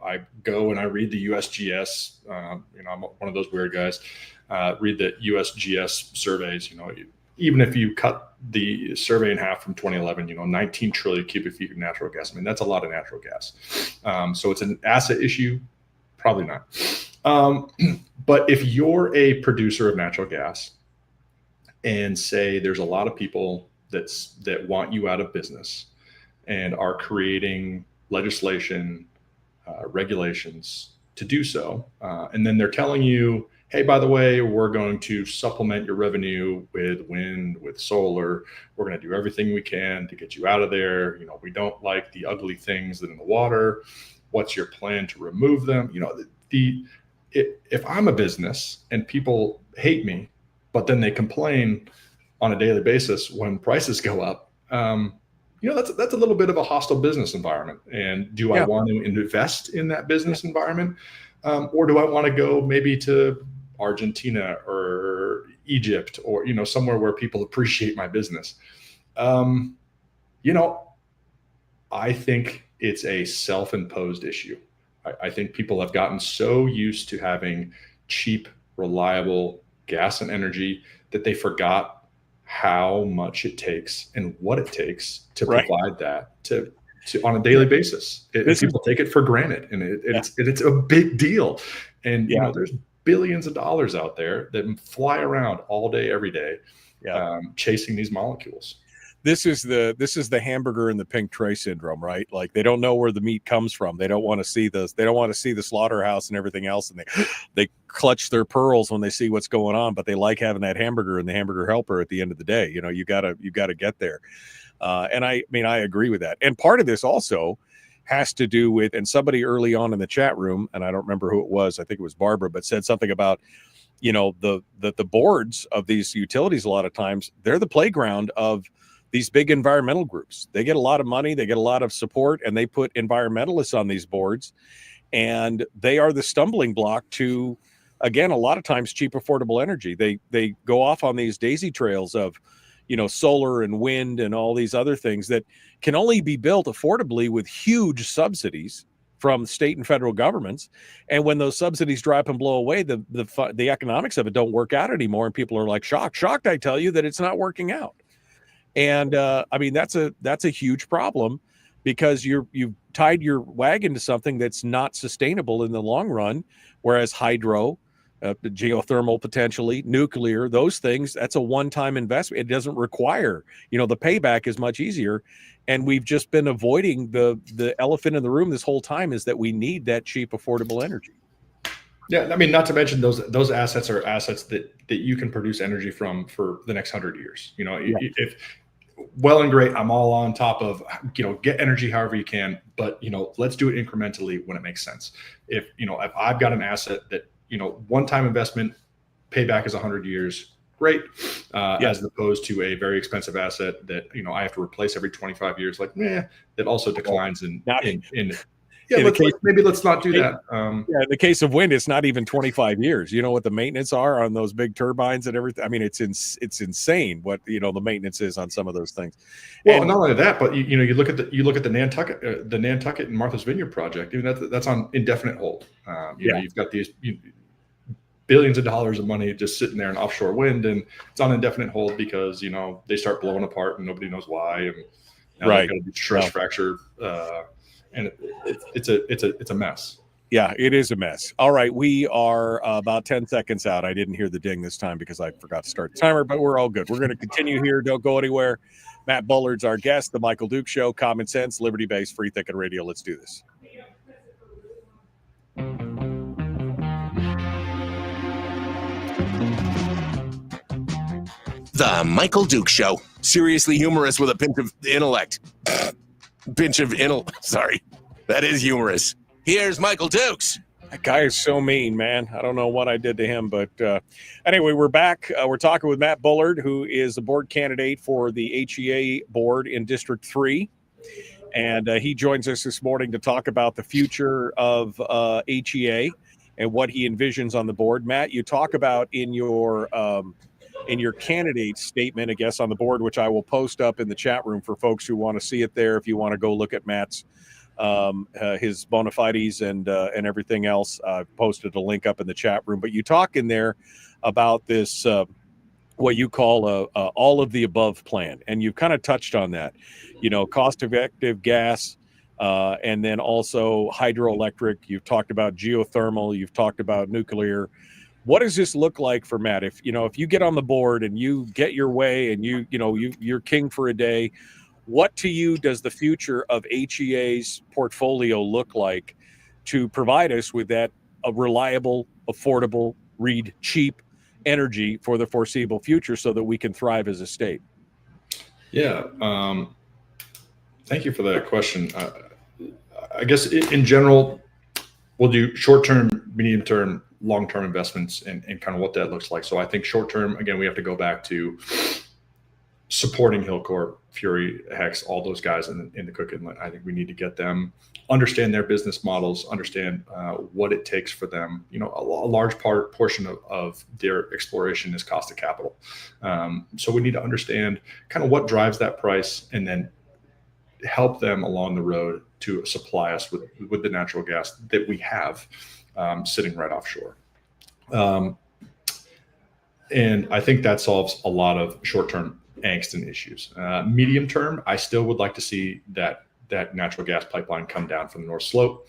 I go and I read the USGS. I'm one of those weird guys. Read the USGS surveys. Even if you cut the survey in half from 2011, 19 trillion cubic feet of natural gas. I mean, that's a lot of natural gas. So it's an asset issue? Probably not. But if you're a producer of natural gas and say there's a lot of people that want you out of business and are creating legislation, regulations to do so, and then they're telling you, hey, by the way, we're going to supplement your revenue with wind, with solar. We're going to do everything we can to get you out of there. We don't like the ugly things that are in the water. What's your plan to remove them? If I'm a business and people hate me, but then they complain on a daily basis when prices go up, that's a little bit of a hostile business environment. And do I want to invest in that business environment? Or do I want to go maybe to Argentina or Egypt or, somewhere where people appreciate my business? I think it's a self-imposed issue. I think people have gotten so used to having cheap, reliable gas and energy that they forgot how much it takes and what it takes to provide that to on a daily basis. People take it for granted, and it's a big deal. And there's billions of dollars out there that fly around all day, every day, chasing these molecules. This is the hamburger and the pink tray syndrome, right? Like, they don't know where the meat comes from. They don't want to see the slaughterhouse and everything else, and they clutch their pearls when they see what's going on. But they like having that hamburger and the hamburger helper at the end of the day. You gotta get there. And I agree with that. And part of this also has to do with, and somebody early on in the chat room, and I don't remember who it was, I think it was Barbara, but said something about, the boards of these utilities, a lot of times they're the playground of these big environmental groups. They get a lot of money, they get a lot of support, and they put environmentalists on these boards, and they are the stumbling block to, again, a lot of times cheap, affordable energy. They go off on these daisy trails of, solar and wind and all these other things that can only be built affordably with huge subsidies from state and federal governments. And when those subsidies dry up and blow away, the economics of it don't work out anymore, and people are like shocked, I tell you, that it's not working out. And that's a huge problem, because you've tied your wagon to something that's not sustainable in the long run. Whereas hydro, geothermal, potentially nuclear, those things, that's a one-time investment. It doesn't require, the payback is much easier. And we've just been avoiding the elephant in the room this whole time, is that we need that cheap, affordable energy. Yeah, not to mention those assets are assets that you can produce energy from for the next 100 years. If well and great, I'm all on top of, get energy however you can, but, let's do it incrementally when it makes sense. If I've got an asset that, one-time investment, payback is 100 years, great. As opposed to a very expensive asset that, I have to replace every 25 years, that also declines in maybe let's not do that. In the case of wind, it's not even 25 years. You know what the maintenance are on those big turbines and everything? It's insane what the maintenance is on some of those things. Well, and not only that, but you look at the Nantucket and Martha's Vineyard project. That's on indefinite hold. You've got these billions of dollars of money just sitting there in offshore wind, and it's on indefinite hold because they start blowing apart and nobody knows why, and now they're going to be stress fracture. And it's a mess. Yeah, it is a mess. All right, we are about 10 seconds out. I didn't hear the ding this time because I forgot to start the timer, but we're all good. We're going to continue here. Don't go anywhere. Matt Bullard's our guest, The Michael Duke Show, common sense, liberty-based, free thinking radio. Let's do this. The Michael Duke Show. Seriously humorous with a pinch of intellect. Sorry. That is humorous. Here's Michael Dukes. That guy is so mean, man. I don't know what I did to him, but anyway, we're back. We're talking with Matt Bullard, who is a board candidate for the HEA board in District 3. And he joins us this morning to talk about the future of HEA and what he envisions on the board. Matt, you talk about in your candidate statement, I guess, on the board, which I will post up in the chat room for folks who want to see it there. If you want to go look at Matt's, his bona fides and everything else, I've posted a link up in the chat room. But you talk in there about this, what you call a all of the above plan. And you've kind of touched on that, cost effective gas, and then also hydroelectric. You've talked about geothermal. You've talked about nuclear. What does this look like for Matt? If you get on the board and you get your way and you're king for a day, what to you does the future of HEA's portfolio look like to provide us with that reliable, affordable, cheap energy for the foreseeable future so that we can thrive as a state? Yeah. Thank you for that question. I guess in general, we'll do short-term, medium-term, long-term investments and kind of what that looks like. So I think short-term, again, we have to go back to supporting Hillcorp, Fury, Hex, all those guys in the Cook Inlet. I think we need to get them, understand their business models, understand what it takes for them. You know, a large portion of their exploration is cost of capital. So we need to understand kind of what drives that price, and then help them along the road to supply us with the natural gas that we have sitting right offshore. And I think that solves a lot of short-term angst and issues. Medium term, I still would like to see that natural gas pipeline come down from the North Slope.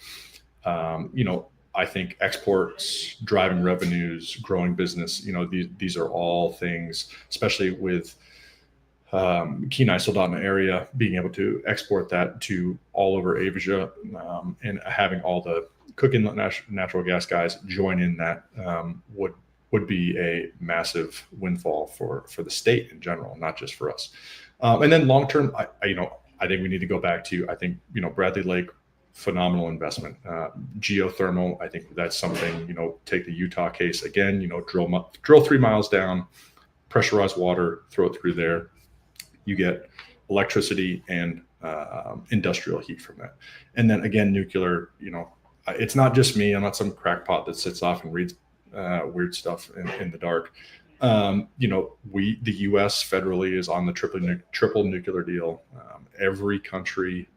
You know, I think exports, driving revenues, growing business, you know, these are all things, especially with Kenai Soldotna area, being able to export that to all over Asia, and having all the Cook Inlet natural gas guys join in that would be a massive windfall for the state in general, not just for us. And then long term, I think we need to go back to, I think, you know, Bradley Lake, phenomenal investment. Geothermal, I think that's something, you know, take the Utah case again, you know, drill 3 miles down, pressurized water, throw it through there. You get electricity and industrial heat from that. And then again, nuclear, you know, it's not just me. I'm not some crackpot that sits off and reads weird stuff in the dark. You know, the U.S. federally is on the triple nuclear deal. Every country,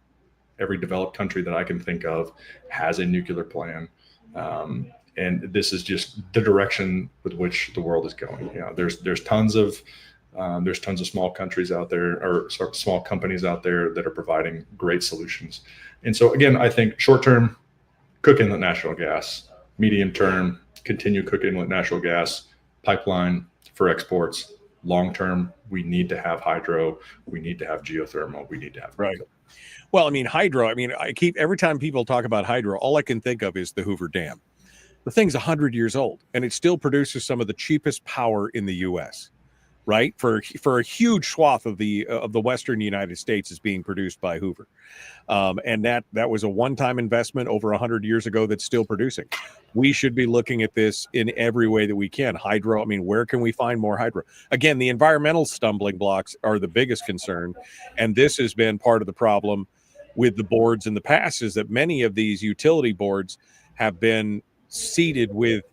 every developed country that I can think of has a nuclear plan. And this is just the direction with which the world is going. You know, there's tons of small countries out there, or small companies out there that are providing great solutions. And so again, I think short term, Cook Inlet natural gas. Medium term, continue Cook Inlet natural gas pipeline for exports. Long term, we need to have hydro. We need to have geothermal. We need to have right. Well, I mean, hydro. I mean, every time people talk about hydro, all I can think of is the Hoover Dam. The thing's 100 years old, and it still produces some of the cheapest power in the U.S. Right, for a huge swath of the Western United States is being produced by Hoover, and that was a one-time investment over 100 years ago that's still producing. We should be looking at this in every way that we can. Hydro. I mean, where can we find more hydro? Again, the environmental stumbling blocks are the biggest concern, and this has been part of the problem with the boards in the past. Is that many of these utility boards have been seated with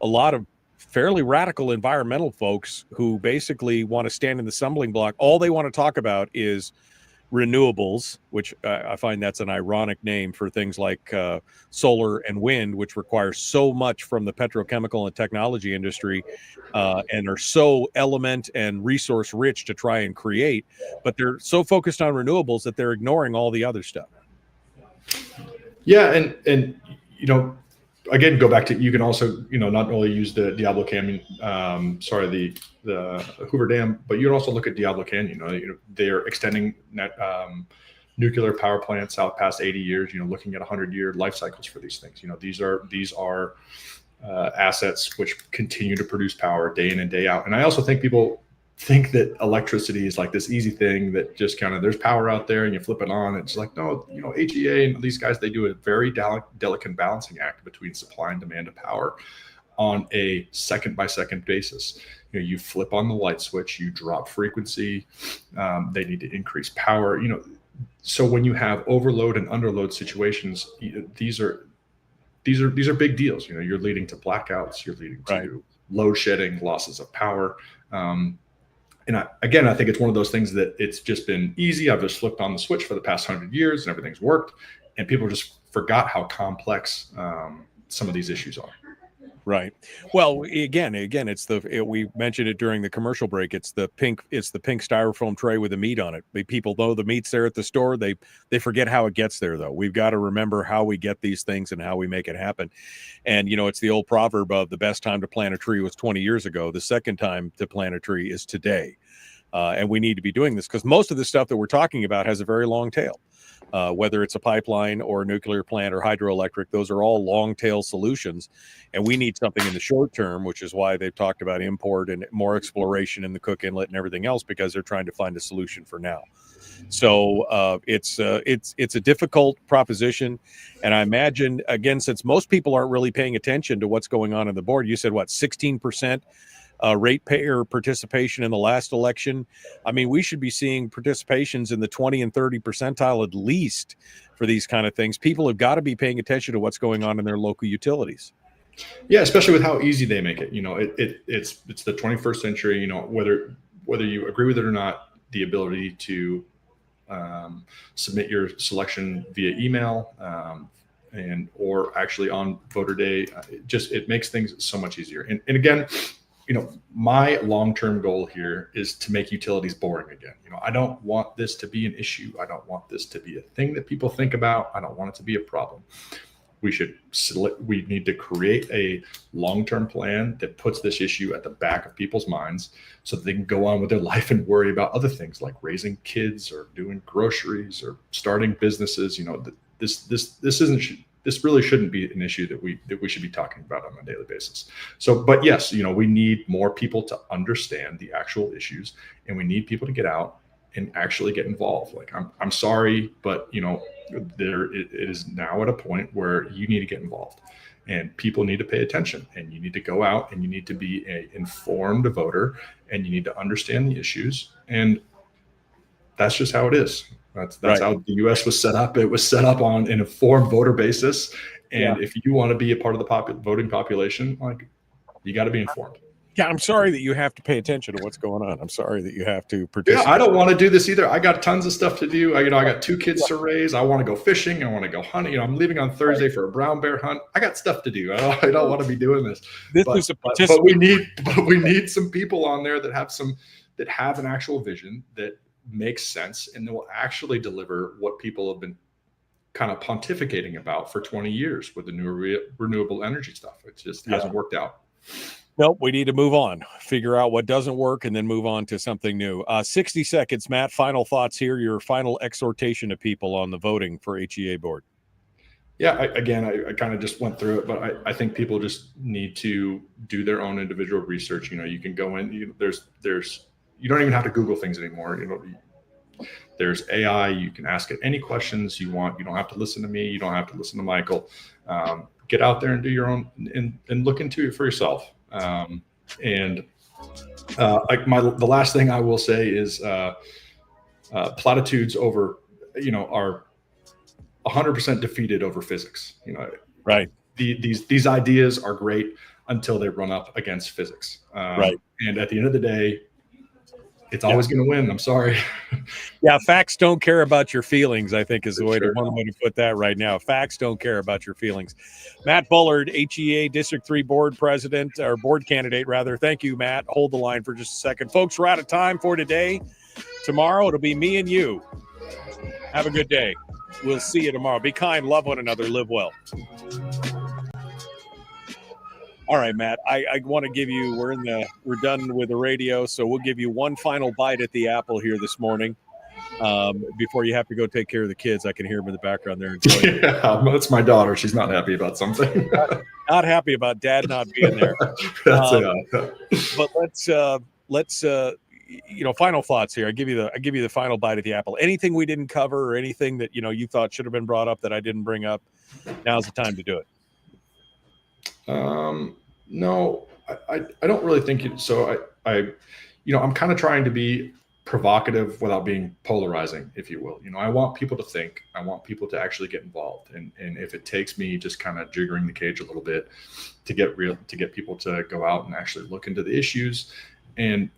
a lot of fairly radical environmental folks who basically want to stand in the stumbling block. All they want to talk about is renewables, which I find that's an ironic name for things like solar and wind, which require so much from the petrochemical and technology industry, and are so element and resource rich to try and create. But they're so focused on renewables that they're ignoring all the other stuff. Yeah, and you know, again, go back to, you can also, you know, not only use the Diablo Canyon, the Hoover Dam, but you can also look at Diablo Canyon. You know, they're extending nuclear power plants out past 80 years. You know, looking at 100-year life cycles for these things. You know, these are assets which continue to produce power day in and day out. And I also think people think that electricity is like this easy thing that just kind of, there's power out there and you flip it on. It's like, no, you know, HEA and these guys, they do a very delicate balancing act between supply and demand of power on a second by second basis. You know, you flip on the light switch, you drop frequency, they need to increase power, you know. So when you have overload and underload situations, these are big deals. You know, you're leading to blackouts, you're leading to load shedding, losses of power. And I think it's one of those things that it's just been easy. I've just flipped on the switch for the past 100 years and everything's worked. And people just forgot how complex some of these issues are. Right. Well, again, we mentioned it during the commercial break. It's the pink styrofoam tray with the meat on it. People know the meat's there at the store. They forget how it gets there, though. We've got to remember how we get these things and how we make it happen. And, you know, it's the old proverb of the best time to plant a tree was 20 years ago. The second time to plant a tree is today. And we need to be doing this because most of the stuff that we're talking about has a very long tail. Whether it's a pipeline or a nuclear plant or hydroelectric, those are all long tail solutions. And we need something in the short term, which is why they've talked about import and more exploration in the Cook Inlet and everything else, because they're trying to find a solution for now. So it's a difficult proposition. And I imagine, again, since most people aren't really paying attention to what's going on the board, you said, what, 16% ratepayer participation in the last election. I mean, we should be seeing participations in the 20 and 30 percentile at least for these kind of things. People have got to be paying attention to what's going on in their local utilities. Yeah, especially with how easy they make it. You know, it's the 21st century. You know, whether you agree with it or not, the ability to submit your selection via email and or actually on voter day, it makes things so much easier. And again, you know, my long-term goal here is to make utilities boring again. You know, I don't want this to be an issue. I don't want this to be a thing that people think about. I don't want it to be a problem. We need to create a long-term plan that puts this issue at the back of people's minds so that they can go on with their life and worry about other things like raising kids or doing groceries or starting businesses. You know, this really shouldn't be an issue that we should be talking about on a daily basis. So, but yes, you know, we need more people to understand the actual issues, and we need people to get out and actually get involved. Like, I'm sorry, but you know, it is now at a point where you need to get involved, and people need to pay attention, and you need to go out and you need to be an informed voter, and you need to understand the issues. And that's just how it is. That's right. How the U.S. was set up. It was set up on an informed voter basis. And if you want to be a part of the voting population, like, you got to be informed. Yeah, I'm sorry that you have to pay attention to what's going on. I'm sorry that you have to participate. Yeah, I don't want to do this either. I got tons of stuff to do. I got 2 kids to raise. I want to go fishing. I want to go hunting. You know, I'm leaving on Thursday for a brown bear hunt. I got stuff to do. I don't want to be doing this. But we need some people on there that have an actual vision that makes sense and that will actually deliver what people have been kind of pontificating about for 20 years with the new renewable energy stuff. It just hasn't worked out. Nope, we need to move on, figure out what doesn't work, and then move on to something new. 60 seconds, Matt, final thoughts here, your final exhortation to people on the voting for HEA board. Yeah, I kind of just went through it, but I think people just need to do their own individual research. You know, you can go in, you don't even have to Google things anymore. You know, there's AI, you can ask it any questions you want. You don't have to listen to me. You don't have to listen to Michael. Get out there and do your own and look into it for yourself. The last thing I will say is platitudes are 100% defeated over physics. You know, right? These ideas are great until they run up against physics. Right. And at the end of the day, it's always going to win. I'm sorry. Yeah, facts don't care about your feelings, I think is the one way to put that right now. Facts don't care about your feelings. Matt Bullard, HEA District 3 board president, or board candidate, rather. Thank you, Matt. Hold the line for just a second. Folks, we're out of time for today. Tomorrow, it'll be me and you. Have a good day. We'll see you tomorrow. Be kind, love one another, live well. All right, Matt, I want to give you, we're done with the radio, so we'll give you one final bite at the apple here this morning before you have to go take care of the kids. I can hear them in the background there. Yeah, that's my daughter. She's not happy about something. Not happy about Dad not being there. But let's final thoughts here. I give you the final bite at the apple. Anything we didn't cover or anything that, you thought should have been brought up that I didn't bring up, now's the time to do it. No, I don't really think it. So I'm kind of trying to be provocative without being polarizing, if you will. I want people to think. I want people to actually get involved, and if it takes me just kind of jiggering the cage a little bit to get people to go out and actually look into the issues and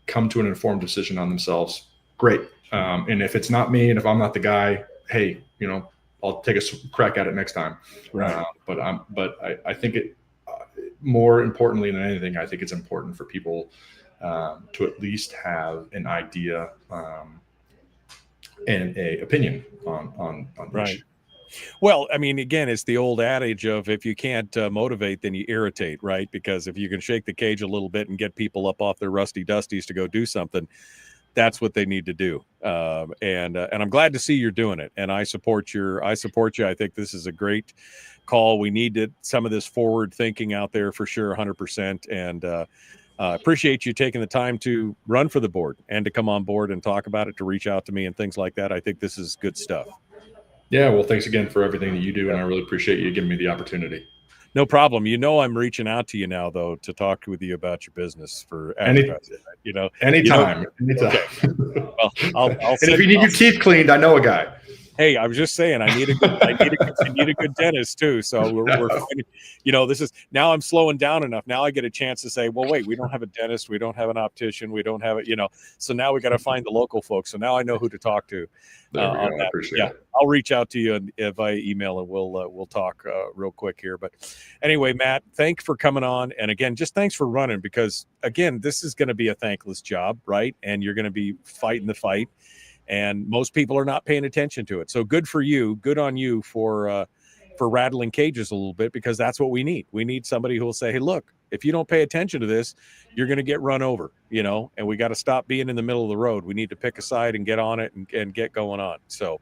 come to an informed decision on themselves, great. And if it's not me, and if I'm not the guy, hey, I'll take a crack at it next time. Right. But I think it. More importantly than anything, I think it's important for people to at least have an idea and a opinion on right. issue. Well, I mean, again, it's the old adage of if you can't motivate, then you irritate, right? Because if you can shake the cage a little bit and get people up off their rusty dusties to go do something, that's what they need to do. And I'm glad to see you're doing it. And I support you. I think this is a great call. We needed some of this forward thinking out there for sure, 100%. And appreciate you taking the time to run for the board and to come on board and talk about it, to reach out to me and things like that. I think this is good stuff. Yeah. Well, thanks again for everything that you do. And I really appreciate you giving me the opportunity. No problem. You know, I'm reaching out to you now, though, to talk with you about your business for advertising. Anytime. Okay. Well, I'll and if you need your teeth cleaned, I know a guy. Hey, I was just saying, I need a good dentist too. So we're this is now I'm slowing down enough. Now I get a chance to say, well, wait, we don't have a dentist, we don't have an optician, we don't have it, So now we got to find the local folks. So now I know who to talk to. On that. I appreciate it. I'll reach out to you via email, and we'll talk real quick here. But anyway, Matt, thanks for coming on, and again, just thanks for running, because again, this is going to be a thankless job, right? And you're going to be fighting the fight. And most people are not paying attention to it. So good for you. Good on you for rattling cages a little bit, because that's what we need. We need somebody who will say, hey, look, if you don't pay attention to this, you're going to get run over, and we got to stop being in the middle of the road. We need to pick a side and get on it and get going on. So,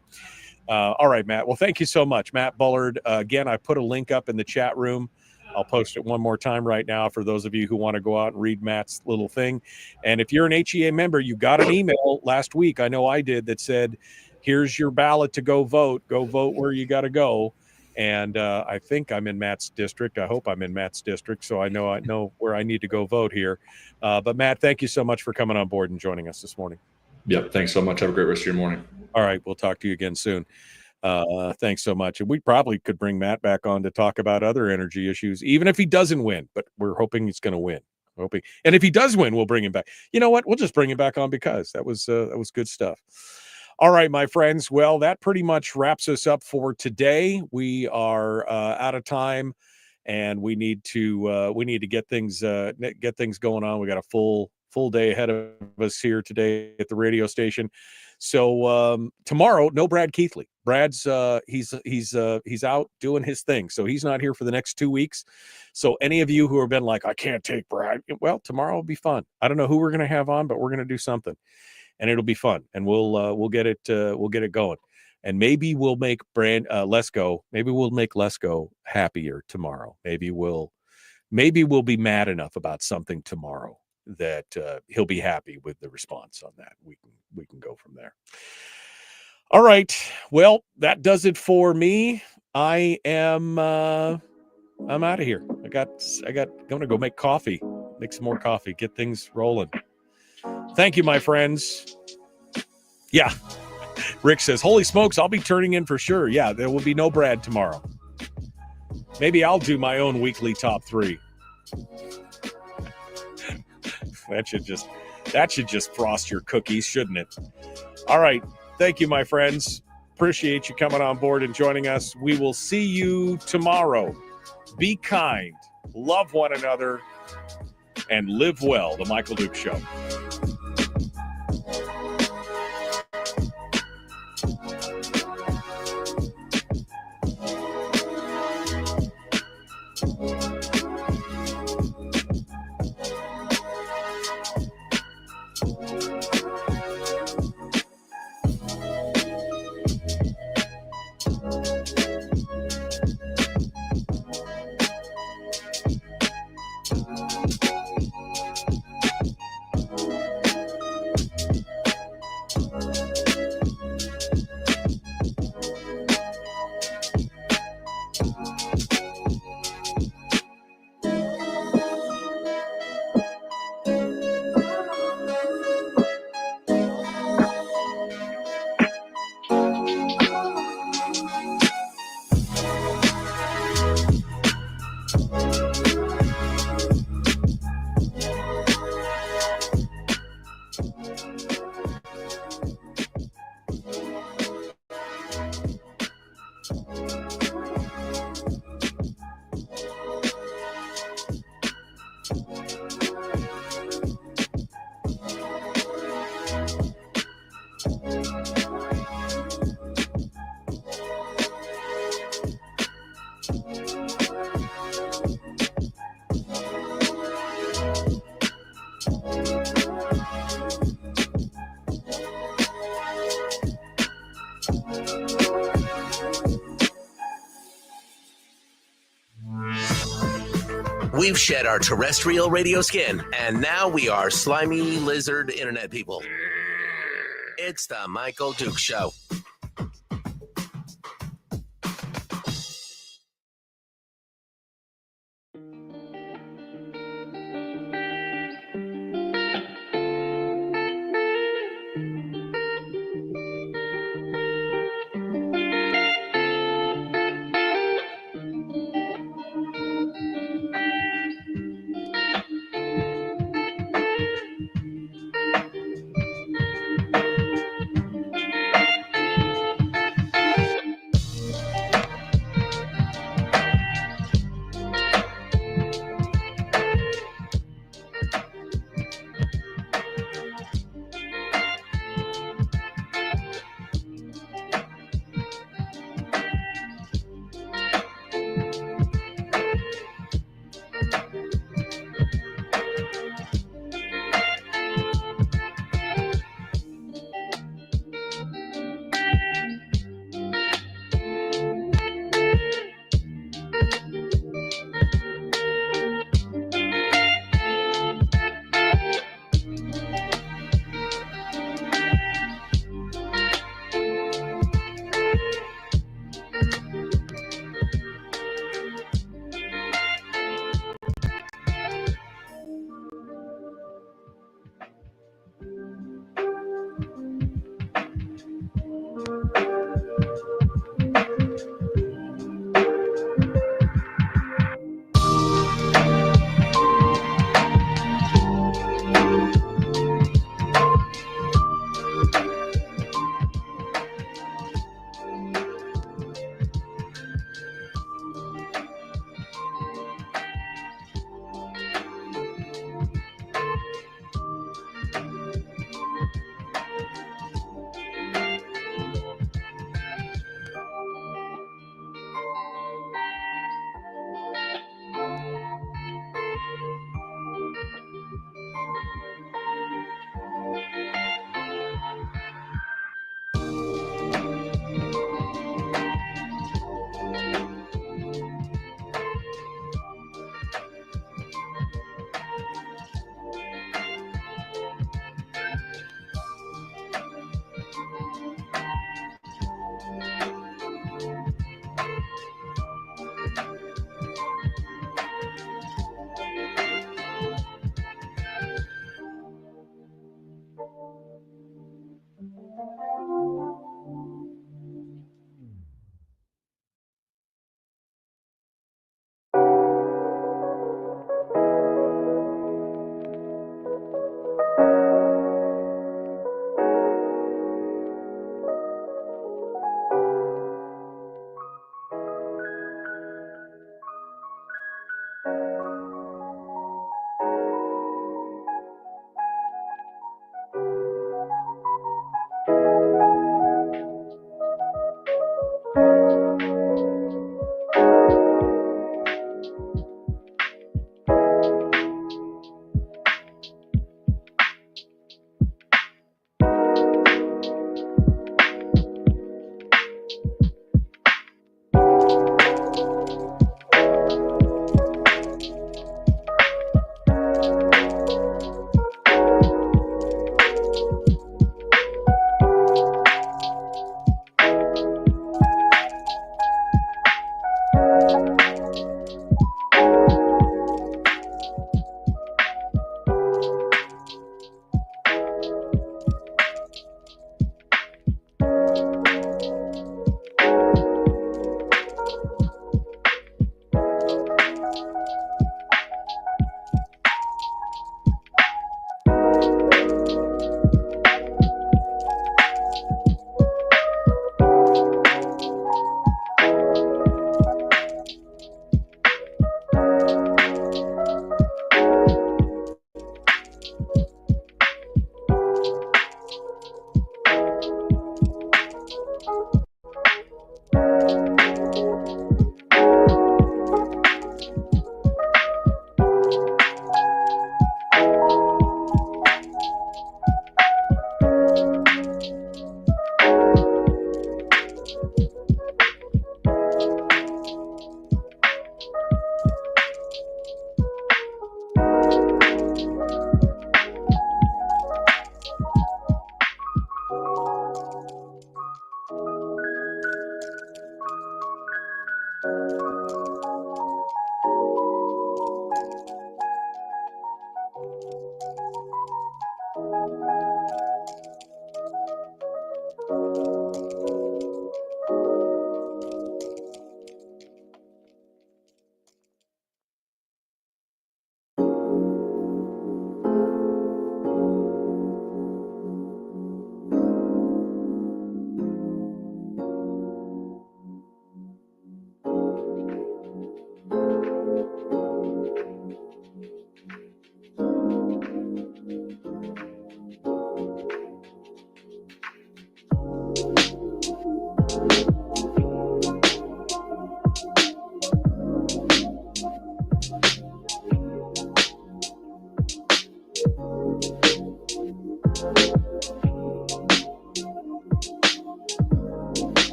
all right, Matt. Well, thank you so much. Matt Bullard. Again, I put a link up in the chat room. I'll post it one more time right now for those of you who want to go out and read Matt's little thing. And if you're an HEA member, you got an email last week, I know I did, that said, here's your ballot to go vote where you got to go. And I think I'm in Matt's district. I hope I'm in Matt's district, so I know where I need to go vote here. But Matt, thank you so much for coming on board and joining us this morning. Yep. Thanks so much. Have a great rest of your morning. All right. We'll talk to you again soon. Thanks so much. And we probably could bring Matt back on to talk about other energy issues, even if he doesn't win, but we're hoping he's going to win. And if he does win, we'll bring him back. You know what? We'll just bring him back on, because that was good stuff. All right, my friends. Well, that pretty much wraps us up for today. We are out of time, and we need to get things going on. We got a full day ahead of us here today at the radio station. So tomorrow, no Brad Keithley. Brad's he's out doing his thing, so he's not here for the next 2 weeks. So any of you who have been like, I can't take Brad, well, tomorrow will be fun. I don't know who we're going to have on, but we're going to do something, and it'll be fun, and we'll get it going, and maybe we'll make Lesko. Maybe we'll make Lesko happier tomorrow. Maybe we'll be mad enough about something tomorrow that he'll be happy with the response on that. We can go from there. All right. Well, that does it for me. I'm out of here. I'm going to go make coffee, make some more coffee, get things rolling. Thank you, my friends. Yeah. Rick says, holy smokes, I'll be turning in for sure. Yeah, there will be no Brad tomorrow. Maybe I'll do my own weekly top 3. That should just frost your cookies, shouldn't it? All right. Thank you, my friends. Appreciate you coming on board and joining us. We will see you tomorrow. Be kind, love one another, and live well. The Michael Duke Show. We've shed our terrestrial radio skin, and now we are slimy lizard internet people. It's the Michael Duke Show.